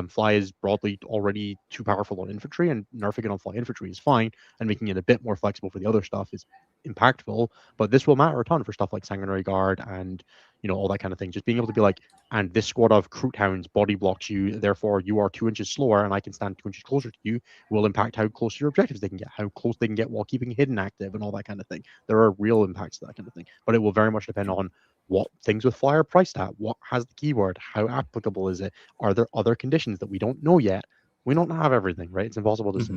Fly is broadly already too powerful on infantry, and nerfing it on fly infantry is fine, and making it a bit more flexible for the other stuff is impactful. But this will matter a ton for stuff like Sanguinary Guard and all that kind of thing. Just being able to be like, and this squad of Kroot Hounds body blocks you, therefore you are 2 inches slower, and I can stand 2 inches closer to you, will impact how close to your objectives they can get, how close they can get while keeping hidden active, and all that kind of thing. There are real impacts to that kind of thing, but it will very much depend on what things with fly are priced at, what has the keyword, how applicable is it, are there other conditions that we don't know yet? We don't have everything, right? It's impossible to say.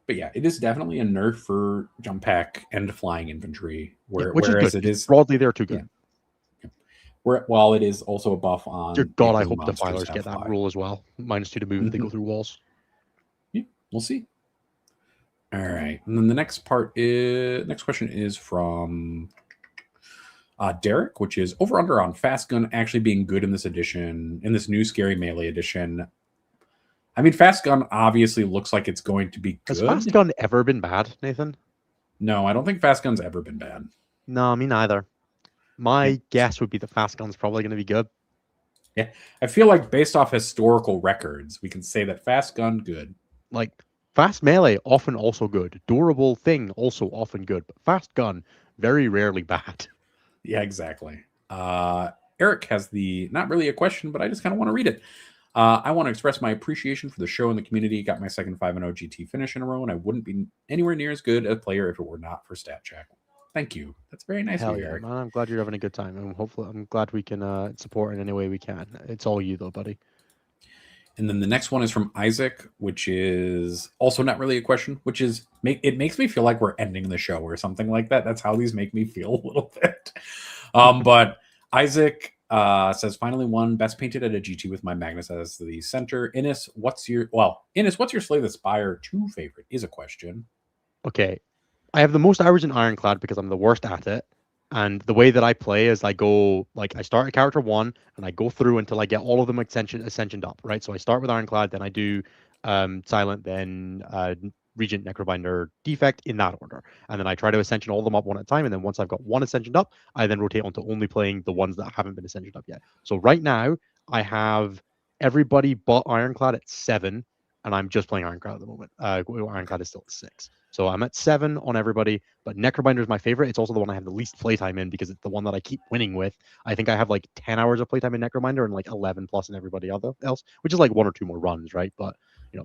But yeah, it is definitely a nerf for jump pack and flying infantry, which whereas is good. it is broadly they're too good. While it is also a buff on. Dear God, I hope defilers get that rule as well. -2 to move if they go through walls. Yeah, we'll see. All right, and then the next question is from Derek, which is over under on fast gun actually being good in this edition, in this new scary melee edition. I mean, fast gun obviously looks like it's going to be good. Has fast gun ever been bad, Nathan? No, I don't think fast gun's ever been bad. No, me neither. My guess would be that fast gun's probably going to be good. Yeah, I feel like based off historical records, we can say that fast gun good. Like fast melee often also good, durable thing also often good, but fast gun very rarely bad. Yeah, exactly. Eric has not really a question, but I just kind of want to read it. I want to express my appreciation for the show and the community. Got my second 5-0 GT finish in a row, and I wouldn't be anywhere near as good a player if it were not for Stat Check. Thank you. That's very nice of you, Eric. Man, I'm glad you're having a good time, and hopefully, I'm glad we can support in any way we can. It's all you, though, buddy. And then the next one is from Isaac, which is also not really a question, which is it makes me feel like we're ending the show or something like that. That's how these make me feel a little bit. But Isaac says, finally won best painted at a GT with my Magnus as the center. Innis, what's your Slay the Spire 2 favorite is a question. Okay. I have the most hours in Ironclad because I'm the worst at it. And the way that I play is I go, like, I start at character 1 and I go through until I get all of them ascensioned up, right? So I start with Ironclad, then I do Silent, then Regent, Necrobinder, Defect in that order. And then I try to ascension all of them up one at a time. And then once I've got one ascensioned up, I then rotate onto only playing the ones that haven't been ascensioned up yet. So right now, I have everybody but Ironclad at 7, and I'm just playing Ironclad at the moment. Ironclad is still at 6. So I'm at 7 on everybody, but Necrobinder is my favorite. It's also the one I have the least playtime in because it's the one that I keep winning with. I think I have like 10 hours of playtime in Necrobinder and like 11 plus in everybody else, which is like 1 or 2 more runs, right? But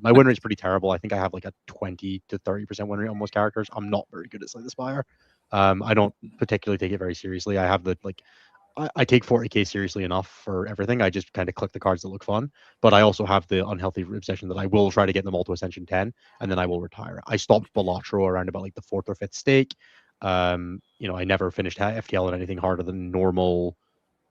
my win rate's pretty terrible. I think I have like a 20 to 30% win rate on most characters. I'm not very good at Slay the Spire. I don't particularly take it very seriously. I have I take 40k seriously enough for everything. I just kind of click the cards that look fun, but I also have the unhealthy obsession that I will try to get them all to Ascension 10, and then I will retire. I stopped Balatro around about like the 4th or 5th stake. I never finished FTL at anything harder than normal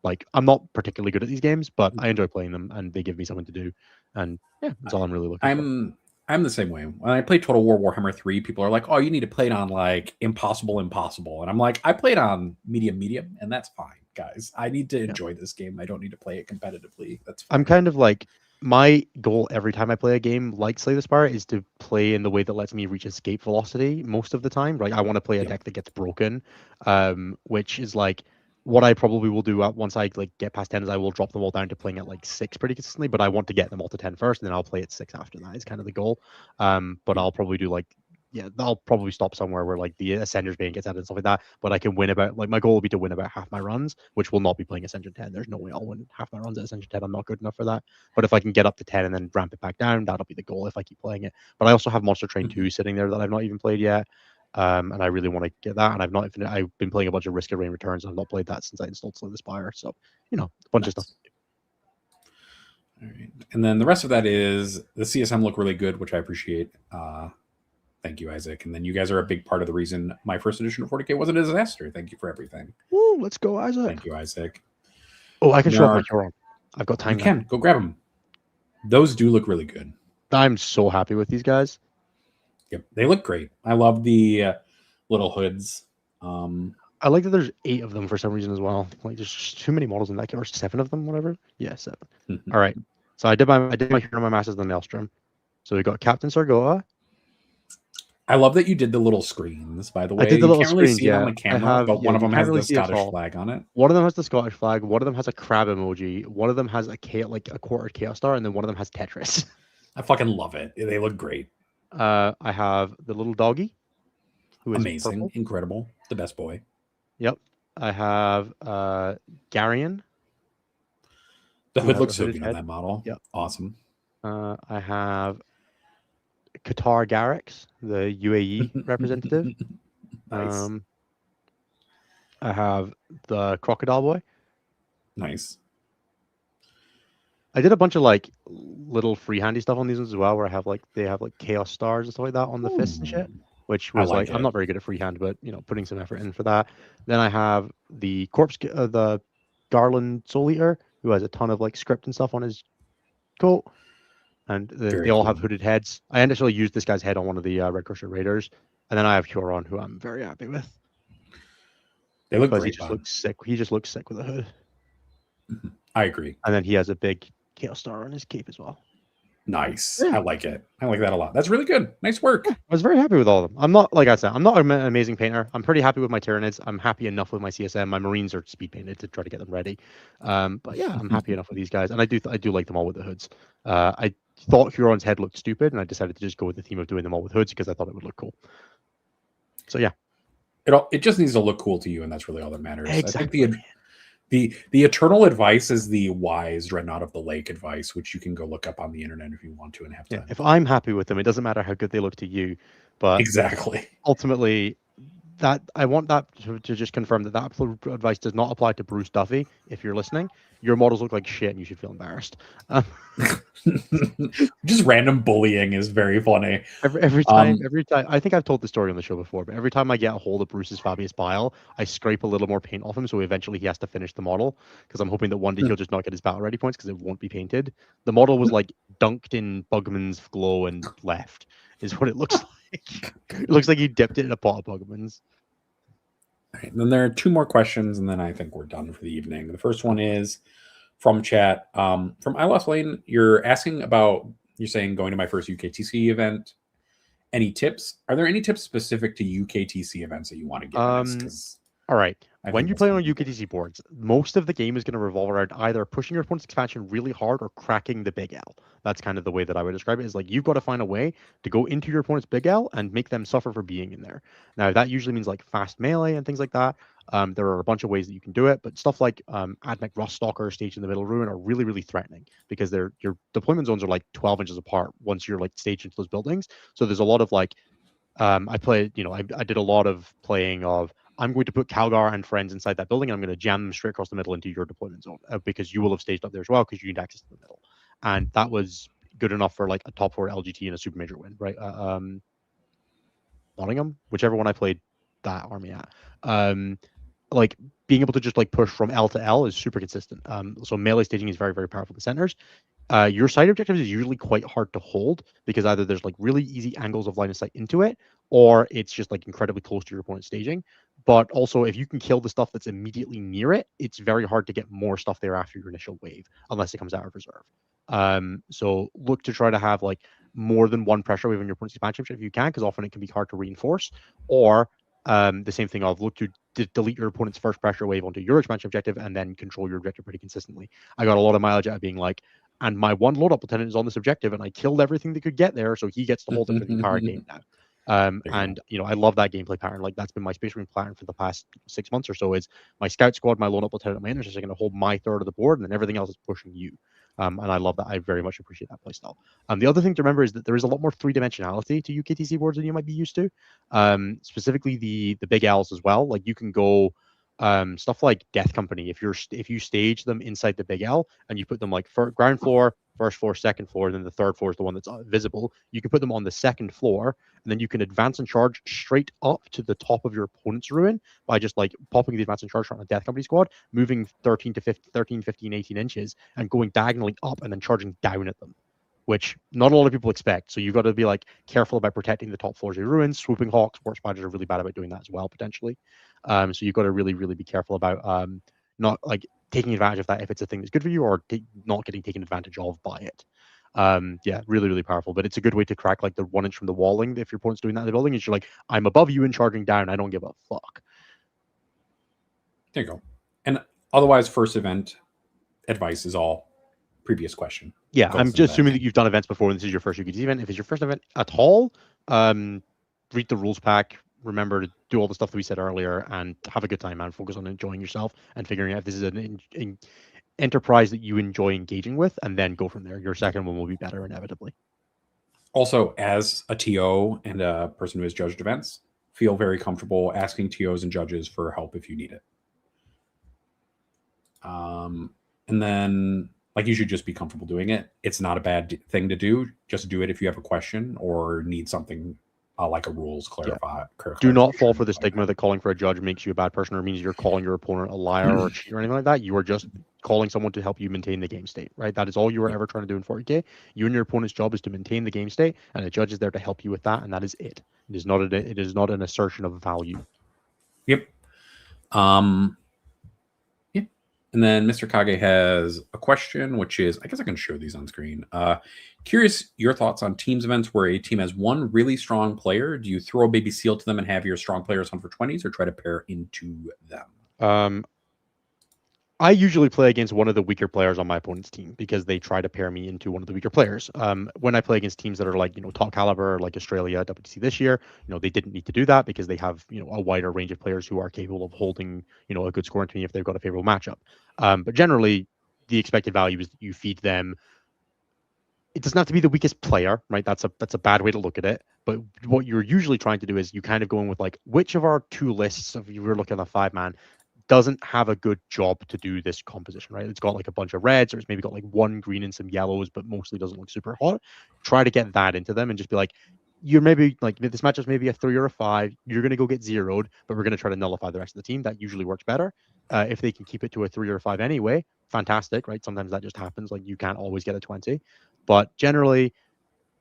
Like, I'm not particularly good at these games, but I enjoy playing them, and they give me something to do. And yeah, that's all I'm really looking for. I'm the same way. When I play Total War Warhammer 3, people are like, "Oh, you need to play it on like impossible, and I'm like, I played on medium, and that's fine, guys. I need to enjoy this game. I don't need to play it competitively. That's fine. I'm kind of like, my goal every time I play a game like Slay the Spire is to play in the way that lets me reach escape velocity most of the time. Right, I want to play a deck that gets broken, which is like what I probably will do once I like get past 10 is I will drop them all down to playing at like 6 pretty consistently, but I want to get them all to 10 first, and then I'll play at 6 after that is kind of the goal. But I'll probably do like, I'll probably stop somewhere where like the Ascender's Bane gets added and stuff like that. But I can win about, like, my goal will be to win about half my runs, which will not be playing Ascension 10. There's no way I'll win half my runs at Ascension 10. I'm not good enough for that. But if I can get up to 10 and then ramp it back down, that'll be the goal if I keep playing it. But I also have Monster Train 2 sitting there that I've not even played yet. And I really want to get that. And I've been playing a bunch of Risk of Rain Returns, and I've not played that since I installed Slay the Spire. So, a bunch of stuff. All right. And then the rest of that is the CSM look really good, which I appreciate. Thank you, Isaac. And then you guys are a big part of the reason my first edition of 40K wasn't a disaster. Thank you for everything. Woo, let's go, Isaac. Thank you, Isaac. Oh, I can show off my Huron. I've got time. You can. Go grab them. Those do look really good. I'm so happy with these guys. Yep, they look great. I love the little hoods. I like that there's 8 of them for some reason as well. Like, there's just too many models in that, or 7 of them, whatever. Yeah, 7. All right. So I did my Hero, my Masters, the Maelstrom. So we got Captain Sargoa. I love that you did the little screens, by the way. I did the little can't really screens, see it on the camera, but one of them has the Scottish flag on it. One of them has the Scottish flag. One of them has a crab emoji. One of them has a quartered Chaos Star, and then one of them has Tetris. I fucking love it. They look great. I have the little doggy, who is amazing, purple. Incredible, the best boy. Yep. I have Garion. The hood looks so good on that model. Yep. Awesome. I have Qatar Garrix, the UAE representative. Nice. I have the Crocodile Boy. Nice. I did a bunch of like little freehandy stuff on these ones as well, where they have Chaos Stars and stuff like that on the fists and shit, which was I'm not very good at freehand, but putting some effort in for that. Then I have the the Garland Soul Eater, who has a ton of like script and stuff on his coat, and they all have hooded heads. I actually used this guy's head on one of the Red Crusher Raiders, and then I have Huron, who I'm very happy with. They look great. He just looks sick. He just looks sick with a hood. I agree. And then he has a big Chaos Star on his cape as well. Nice. Yeah. I like it. I like that a lot. That's really good. Nice work. Yeah, I was very happy with all of them. I'm not, like I said, I'm not an amazing painter. I'm pretty happy with my Tyranids. I'm happy enough with my CSM. My Marines are speed painted to try to get them ready. But yeah, I'm happy enough with these guys. And I do like them all with the hoods. I thought Huron's head looked stupid, and I decided to just go with the theme of doing them all with hoods because I thought it would look cool. So yeah. It just needs to look cool to you, and that's really all that matters. Exactly. I think the eternal advice is the wise Dreadnought of the Lake advice, which you can go look up on the internet if you want to and have time. Yeah, if I'm happy with them, it doesn't matter how good they look to you. But exactly. Ultimately, that I want that to just confirm that advice does not apply to Bruce Duffy. If you're listening, your models look like shit, and you should feel embarrassed. Just random bullying is very funny. Every time. I think I've told the story on the show before, but every time I get a hold of Bruce's Fabius Bile, I scrape a little more paint off him, so eventually he has to finish the model. Because I'm hoping that one day he'll just not get his battle ready points because it won't be painted. The model was like dunked in Bugman's glow and left. Is what it looks like. It looks like he dipped it in a pot of Bugman's. All right, then there are 2 more questions, and then I think we're done for the evening. The first one is from chat. From I Lost Lane, you're asking about, you're saying going to my first UKTC event. Any tips? Are there any tips specific to UKTC events that you want to give us? All right. When you play on UKTC boards, most of the game is going to revolve around either pushing your opponent's expansion really hard or cracking the big L. That's kind of the way that I would describe it, is like you've got to find a way to go into your opponent's big L and make them suffer for being in there. Now, that usually means like fast melee and things like that. There are a bunch of ways that you can do it, but stuff like Admech Ruststalker staged in the middle ruin are really, really threatening because your deployment zones are like 12 inches apart once you're like staged into those buildings. So there's a lot of like, I did a lot of playing of, I'm going to put Calgar and friends inside that building, and I'm going to jam them straight across the middle into your deployment zone because you will have staged up there as well because you need access to the middle. And that was good enough for like a top 4 LGT and a super major win, right? Nottingham, whichever one I played that army at. like being able to just like push from L to L is super consistent. So melee staging is very, very powerful in the centers. Your side objectives is usually quite hard to hold because either there's like really easy angles of line of sight into it, or it's just like incredibly close to your opponent's staging. But also, if you can kill the stuff that's immediately near it, it's very hard to get more stuff there after your initial wave, unless it comes out of reserve. So look to try to have like more than one pressure wave on your opponent's expansion if you can, because often it can be hard to reinforce. Or the same thing of look to delete your opponent's first pressure wave onto your expansion objective and then control your objective pretty consistently. I got a lot of mileage out of being like, and my one load up lieutenant is on this objective, and I killed everything that could get there, so he gets to hold it for the entire game now. And I love that gameplay pattern. Like that's been my Space Marine pattern for the past 6 months or so. Is my scout squad, my load up lieutenant, and my interest are going to hold my third of the board, and then everything else is pushing you. And I love that. I very much appreciate that playstyle. The other thing to remember is that there is a lot more three-dimensionality to UKTC boards than you might be used to. Specifically the big L's as well. Like you can go stuff like Death Company. If you stage them inside the big L and you put them like ground floor, first floor, second floor, and then the third floor is the one that's visible. You can put them on the second floor, and then you can advance and charge straight up to the top of your opponent's ruin by just like popping the advance and charge on a Death Company squad, moving 13 to 15, 18 inches, and going diagonally up and then charging down at them, which not a lot of people expect. So you've got to be like careful about protecting the top floors of your ruins. Swooping Hawks, Sports Badgers are really bad about doing that as well, potentially. So you've got to really, really be careful about not like taking advantage of that if it's a thing that's good for you, or not getting taken advantage of by it. Yeah, really, really powerful. But it's a good way to crack like the 1 inch from the walling if your opponent's doing that in the building. Is you're like, I'm above you and charging down. I don't give a fuck. There you go. And otherwise, first event advice is all previous question. Yeah, I'm just assuming that you've done events before and this is your first UKT event. If it's your first event at all, read the rules pack. Remember to do all the stuff that we said earlier and have a good time, man. Focus on enjoying yourself and figuring out if this is an enterprise that you enjoy engaging with, and then go from there. Your second one will be better inevitably. Also, as a TO and a person who has judged events, feel very comfortable asking TOs and judges for help if you need it. And then, like, you should just be comfortable doing it. It's not a bad thing to do. Just do it if you have a question or need something like a rules clarify. Yeah. Do not fall for the stigma that calling for a judge makes you a bad person or means you're calling your opponent a liar or a cheat or anything like that. You are just calling someone to help you maintain the game state, right? That is all you are ever trying to do in 40K. You and your opponent's job is to maintain the game state, and a judge is there to help you with that, and that is it. It is not an assertion of value. Yep. And then Mr. Kage has a question, which is, I guess I can show these on screen. Curious your thoughts on teams events where a team has one really strong player. Do you throw a baby seal to them and have your strong players hunt for 20s, or try to pair into them? I usually play against one of the weaker players on my opponent's team because they try to pair me into one of the weaker players. When I play against teams that are like, top caliber, like Australia, WTC this year, they didn't need to do that because they have, a wider range of players who are capable of holding, a good score into me if they've got a favorable matchup. But generally, the expected value is that you feed them. It doesn't have to be the weakest player, right? That's a bad way to look at it. But what you're usually trying to do is you kind of go in with like, which of our two lists, if you were looking at a 5-man, doesn't have a good job to do this composition, right? It's got like a bunch of reds, or it's maybe got like one green and some yellows, but mostly doesn't look super hot. Try to get that into them and just be like, you're maybe like, this matchup's maybe a 3 or a 5. You're going to go get zeroed, but we're going to try to nullify the rest of the team. That usually works better. If they can keep it to a 3 or a 5 anyway, fantastic, right? Sometimes that just happens. Like you can't always get a 20, but generally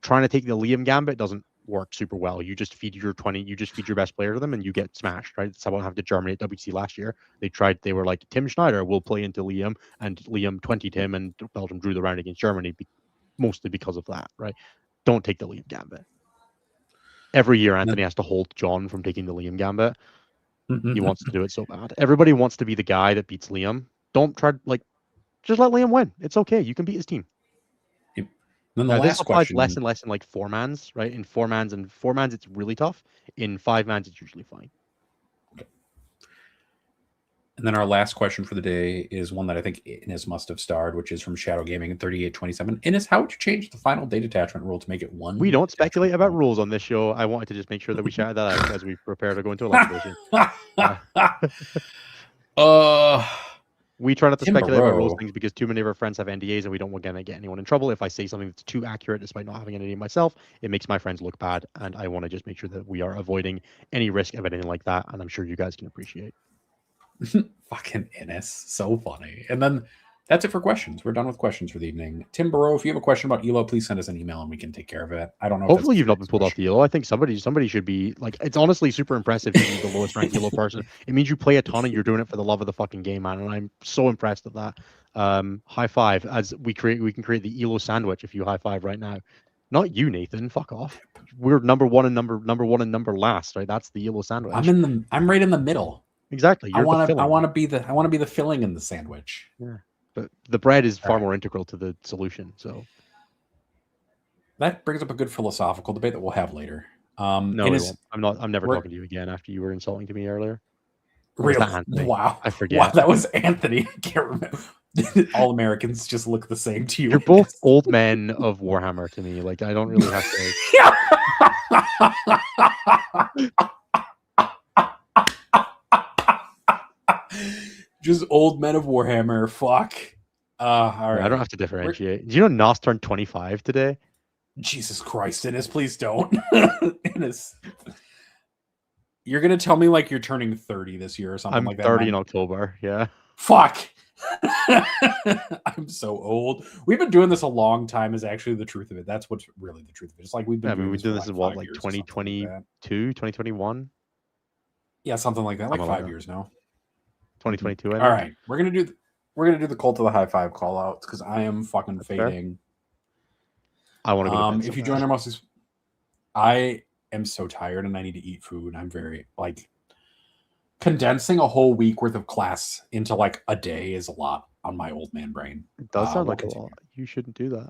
trying to take the Liam Gambit doesn't work super well. You just feed your 20, you just feed your best player to them and you get smashed, right? That's how happened to Germany at WTC last year. They were like, Tim Schneider will play into Liam, and Liam 20'd him, and Belgium drew the round against Germany, mostly because of that, right? Don't take the Liam Gambit. Every year, Anthony has to hold John from taking the Liam Gambit. He wants to do it so bad. Everybody wants to be the guy that beats Liam. Don't try, just let Liam win. It's okay. You can beat his team. Then the last question, less and less in like 4-mans, right? In 4-mans it's really tough. In 5-mans it's usually fine. Okay. And then our last question for the day is one that I think Innes must have starred, which is from Shadow Gaming in 3827. Innes, how would you change the final date attachment rule to make it one? We don't speculate about rules on this show. I wanted to just make sure that we shouted that out as we prepare to go into elimination. We try not to speculate about rules things because too many of our friends have NDAs and we don't want to get anyone in trouble. If I say something that's too accurate, despite not having an NDA myself, it makes my friends look bad. And I want to just make sure that we are avoiding any risk of anything like that. And I'm sure you guys can appreciate. Fucking Innis. So funny. And then that's it for questions. We're done with questions for the evening. Tim Burrow, if you have a question about ELO, please send us an email and we can take care of it. I don't know. Hopefully you've not been pulled off the ELO. I think somebody should be like, it's honestly super impressive to be the lowest ranked ELO person. It means you play a ton and you're doing it for the love of the fucking game, man. And I'm so impressed at that. High five as we can create the ELO sandwich if you high five right now. Not you, Nathan. Fuck off. We're number one and number last, right? That's the ELO sandwich. I'm right in the middle. Exactly. I want to be the filling in the sandwich. Yeah. But the bread is far more integral to the solution. So that brings up a good philosophical debate that we'll have later. No, I'm never talking to you again after you were insulting to me earlier. Really? Wow. I forget. Wow, that was Anthony. I can't remember. All Americans just look the same to you. You're both old men of Warhammer to me. Like, I don't really have to. Just old men of Warhammer. Fuck. All right. I don't have to differentiate. Do you know Nos turned 25 today? Jesus Christ, Innis, please don't. Innis. You're going to tell me like you're turning 30 this year or something like that. I'm 30 in October, yeah. Fuck. I'm so old. We've been doing this a long time is actually the truth of it. That's what's really the truth of it. It's like we've been we've done this in what, like 2022, 2021? Yeah, something like that. Like 5 years now. 2022. All right. We're gonna do the cult of the high five call outs because I am fucking fading. I want to go to bed if you join our most, I am so tired and I need to eat food. I'm very like condensing a whole week worth of class into like a day is a lot on my old man brain. It does sound like a lot. You shouldn't do that.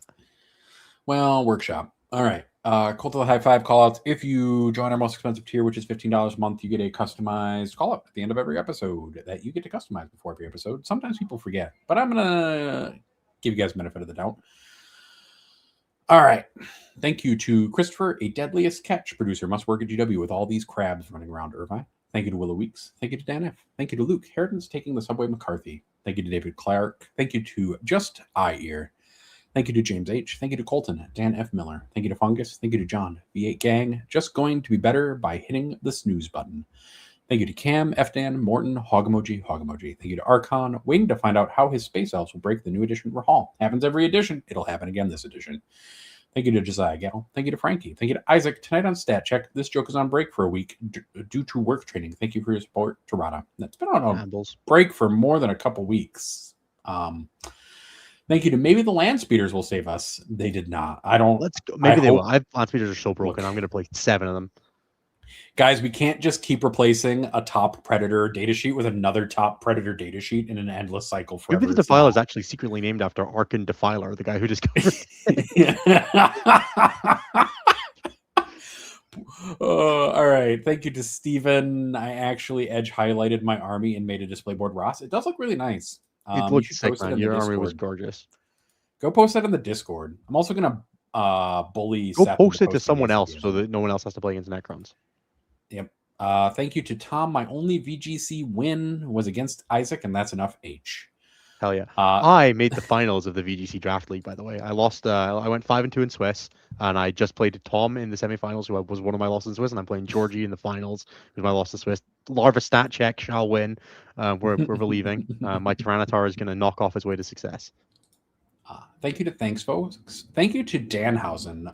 Well, workshop. All right. Cult of the high five call outs. If you join our most expensive tier, which is $15 a month, you get a customized call out at the end of every episode that you get to customize before every episode. Sometimes people forget, but I'm going to give you guys benefit of the doubt. All right. Thank you to Christopher, a deadliest catch producer, must work at GW with all these crabs running around Irvine. Thank you to Willow Weeks. Thank you to Dan F. Thank you to Luke. Harridan's taking the subway McCarthy. Thank you to David Clark. Thank you to Just Eye Ear. Thank you to James H. Thank you to Colton, Dan F. Miller. Thank you to Fungus. Thank you to John, V8 Gang. Just going to be better by hitting the snooze button. Thank you to Cam, F. Dan, Morton, Hog Emoji. Thank you to Archon, waiting to find out how his space elves will break the new edition Rahal. Happens every edition. It'll happen again this edition. Thank you to Josiah Gal. Thank you to Frankie. Thank you to Isaac. Tonight on Stat Check, this joke is on break for a week due to work training. Thank you for your support, Tarada. That's been on a break for more than a couple weeks. Thank you to maybe the land speeders will save us. They did not. I don't. Let's go. Maybe they will. Land speeders are so broken. I'm going to play 7 of them. Guys, we can't just keep replacing a top predator datasheet with another top predator datasheet in an endless cycle forever. Maybe the Defiler is actually secretly named after Arkan Defiler, the guy who discovered all right. Thank you to Steven. I actually edge highlighted my army and made a display board. Ross, it does look really nice. It looks sick, man. Your army was gorgeous. Go post that in the Discord. I'm also going to bully. Go post it to someone else so that no one else has to play against Necrons. Yep. Thank you to Tom. My only VGC win was against Isaac, and that's enough H. Hell yeah. I made the finals of the VGC Draft League, by the way. I lost. I went 5-2 in Swiss, and I just played Tom in the semifinals, who was one of my losses in Swiss, and I'm playing Georgie in the finals, who's my loss in Swiss. Larva Stat Check shall win. We're believing. My Tyranitar is going to knock off his way to success. Thank you to Thanks Folks. Thank you to Danhausen.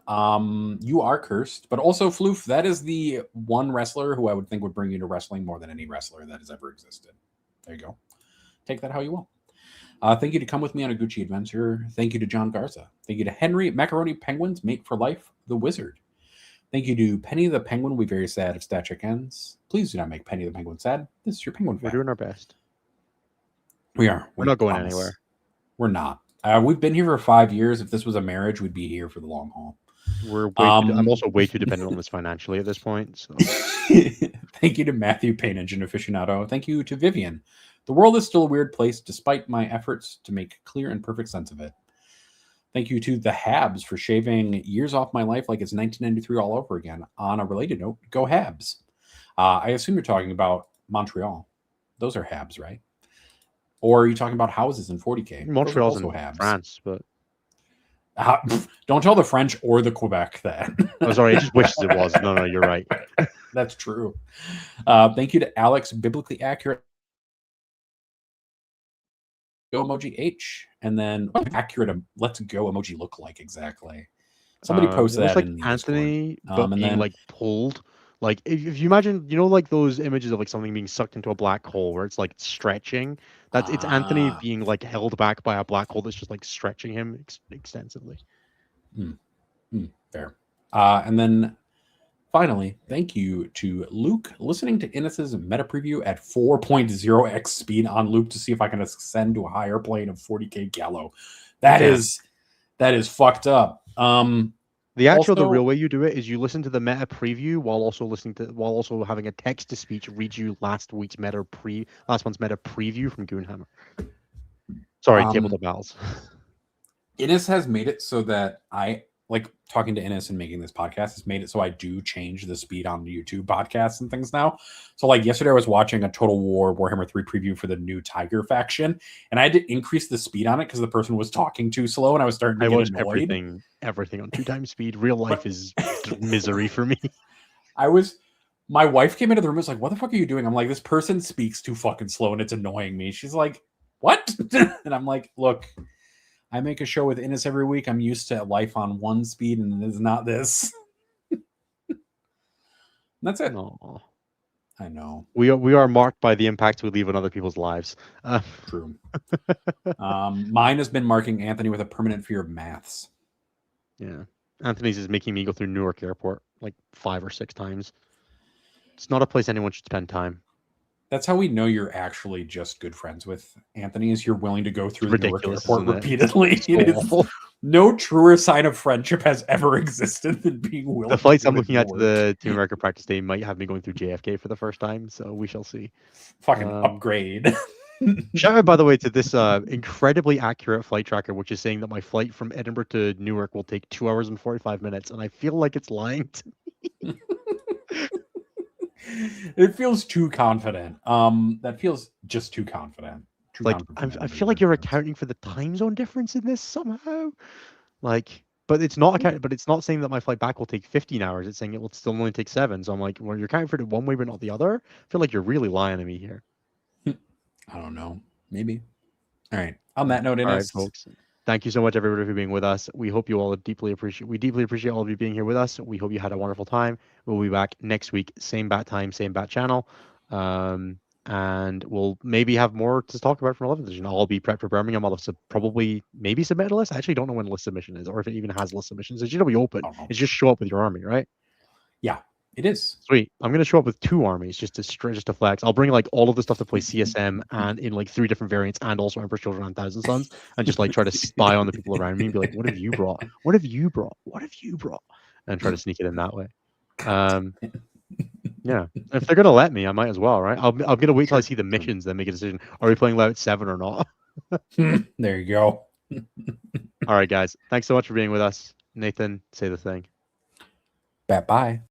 You are cursed, but also Floof. That is the one wrestler who I would think would bring you to wrestling more than any wrestler that has ever existed. There you go. Take that how you will. Thank you to Come With Me on a Gucci Adventure. Thank you to John Garza. Thank you to Henry, Macaroni Penguins, Mate for Life, The Wizard. Thank you to Penny the Penguin. We very sad if Stat Check ends. Please do not make Penny the Penguin sad. This is your penguin fan. We're doing our best. We are. We're not going anywhere. We're not. We've been here for 5 years. If this was a marriage, we'd be here for the long haul. I'm also way too dependent on this financially at this point. So. Thank you to Matthew Payne, Engine Aficionado. Thank you to Vivian. The world is still a weird place, despite my efforts to make clear and perfect sense of it. Thank you to the Habs for shaving years off my life like it's 1993 all over again. On a related note, go Habs. I assume you're talking about Montreal. Those are Habs, right? Or are you talking about houses in 40K? Montreal's in France, but don't tell the French or the Quebec that. Oh, sorry, I just wished it was. No, you're right. That's true. Thank you to Alex, biblically accurate go emoji H, and then what accurate let's go emoji look like exactly? Somebody posted It looks that like in the Anthony, Discord. but And being then like pulled. Like if you imagine, like those images of like something being sucked into a black hole where it's like stretching. It's Anthony being like held back by a black hole that's just like stretching him extensively. Fair. And then finally, thank you to Luke listening to Innes's meta preview at 4.0x speed on loop to see if I can ascend to a higher plane of 40k Gallo. That is fucked up. The real way you do it is you listen to the meta preview while also having a text to speech read you last month's meta preview from Goonhammer. Sorry, Tabletop Battles. Innes has made it so that I like talking to Innes and making this podcast has made it so I do change the speed on YouTube podcasts and things now. So like yesterday I was watching a Total War Warhammer 3 preview for the new Tiger faction, and I had to increase the speed on it because the person was talking too slow and I was starting to get annoyed. Everything on 2x speed. Real life is misery for me. My wife came into the room and was like, what the fuck are you doing? I'm like, this person speaks too fucking slow and it's annoying me. She's like, what? And I'm like, look, I make a show with Innes every week. I'm used to life on one speed, and it's not this. That's it. No. I know. We are marked by the impacts we leave on other people's lives. True. Mine has been marking Anthony with a permanent fear of maths. Yeah. Anthony's is making me go through Newark Airport like 5 or 6 times. It's not a place anyone should spend time. That's how we know you're actually just good friends with Anthony, is you're willing to go through the Newark Airport repeatedly. It is no truer sign of friendship has ever existed than being willing. The flights I'm looking at to the Team America practice day might have me going through JFK for the first time, so we shall see. Fucking upgrade. Shout out, by the way, to this incredibly accurate flight tracker, which is saying that my flight from Edinburgh to Newark will take 2 hours and 45 minutes, and I feel like it's lying to me. It feels too confident. That feels just too confident. I feel like you're accounting for the time zone difference in this somehow. But it's not saying that my flight back will take 15 hours. It's saying it will still only take 7. So I'm like, well, you're accounting for it one way but not the other. I feel like you're really lying to me here. I don't know. Maybe. All right. On that note, all right, folks. Thank you so much, everybody, for being with us. We hope you all deeply appreciate all of you being here with us. We hope you had a wonderful time. We'll be back next week, same bat time, same bat channel. And we'll maybe have more to talk about from 11th edition. I'll be prepped for Birmingham. I'll have maybe submit a list. I actually don't know when list submission is, or if it even has list submissions. It's be open. It's just show up with your army, right? Yeah, it is. Sweet. I'm gonna show up with 2 armies just to flex. I'll bring like all of the stuff to play CSM and in like 3 different variants, and also Emperor's Children and Thousand Sons, and just like try to spy on the people around me and be like, what have you brought? What have you brought? What have you brought? And try to sneak it in that way. Yeah, if they're gonna let me, I might as well, right? I'm gonna wait till I see the missions, then make a decision. Are we playing Layout 7 or not? There you go. All right, guys. Thanks so much for being with us. Nathan, say the thing. Bye.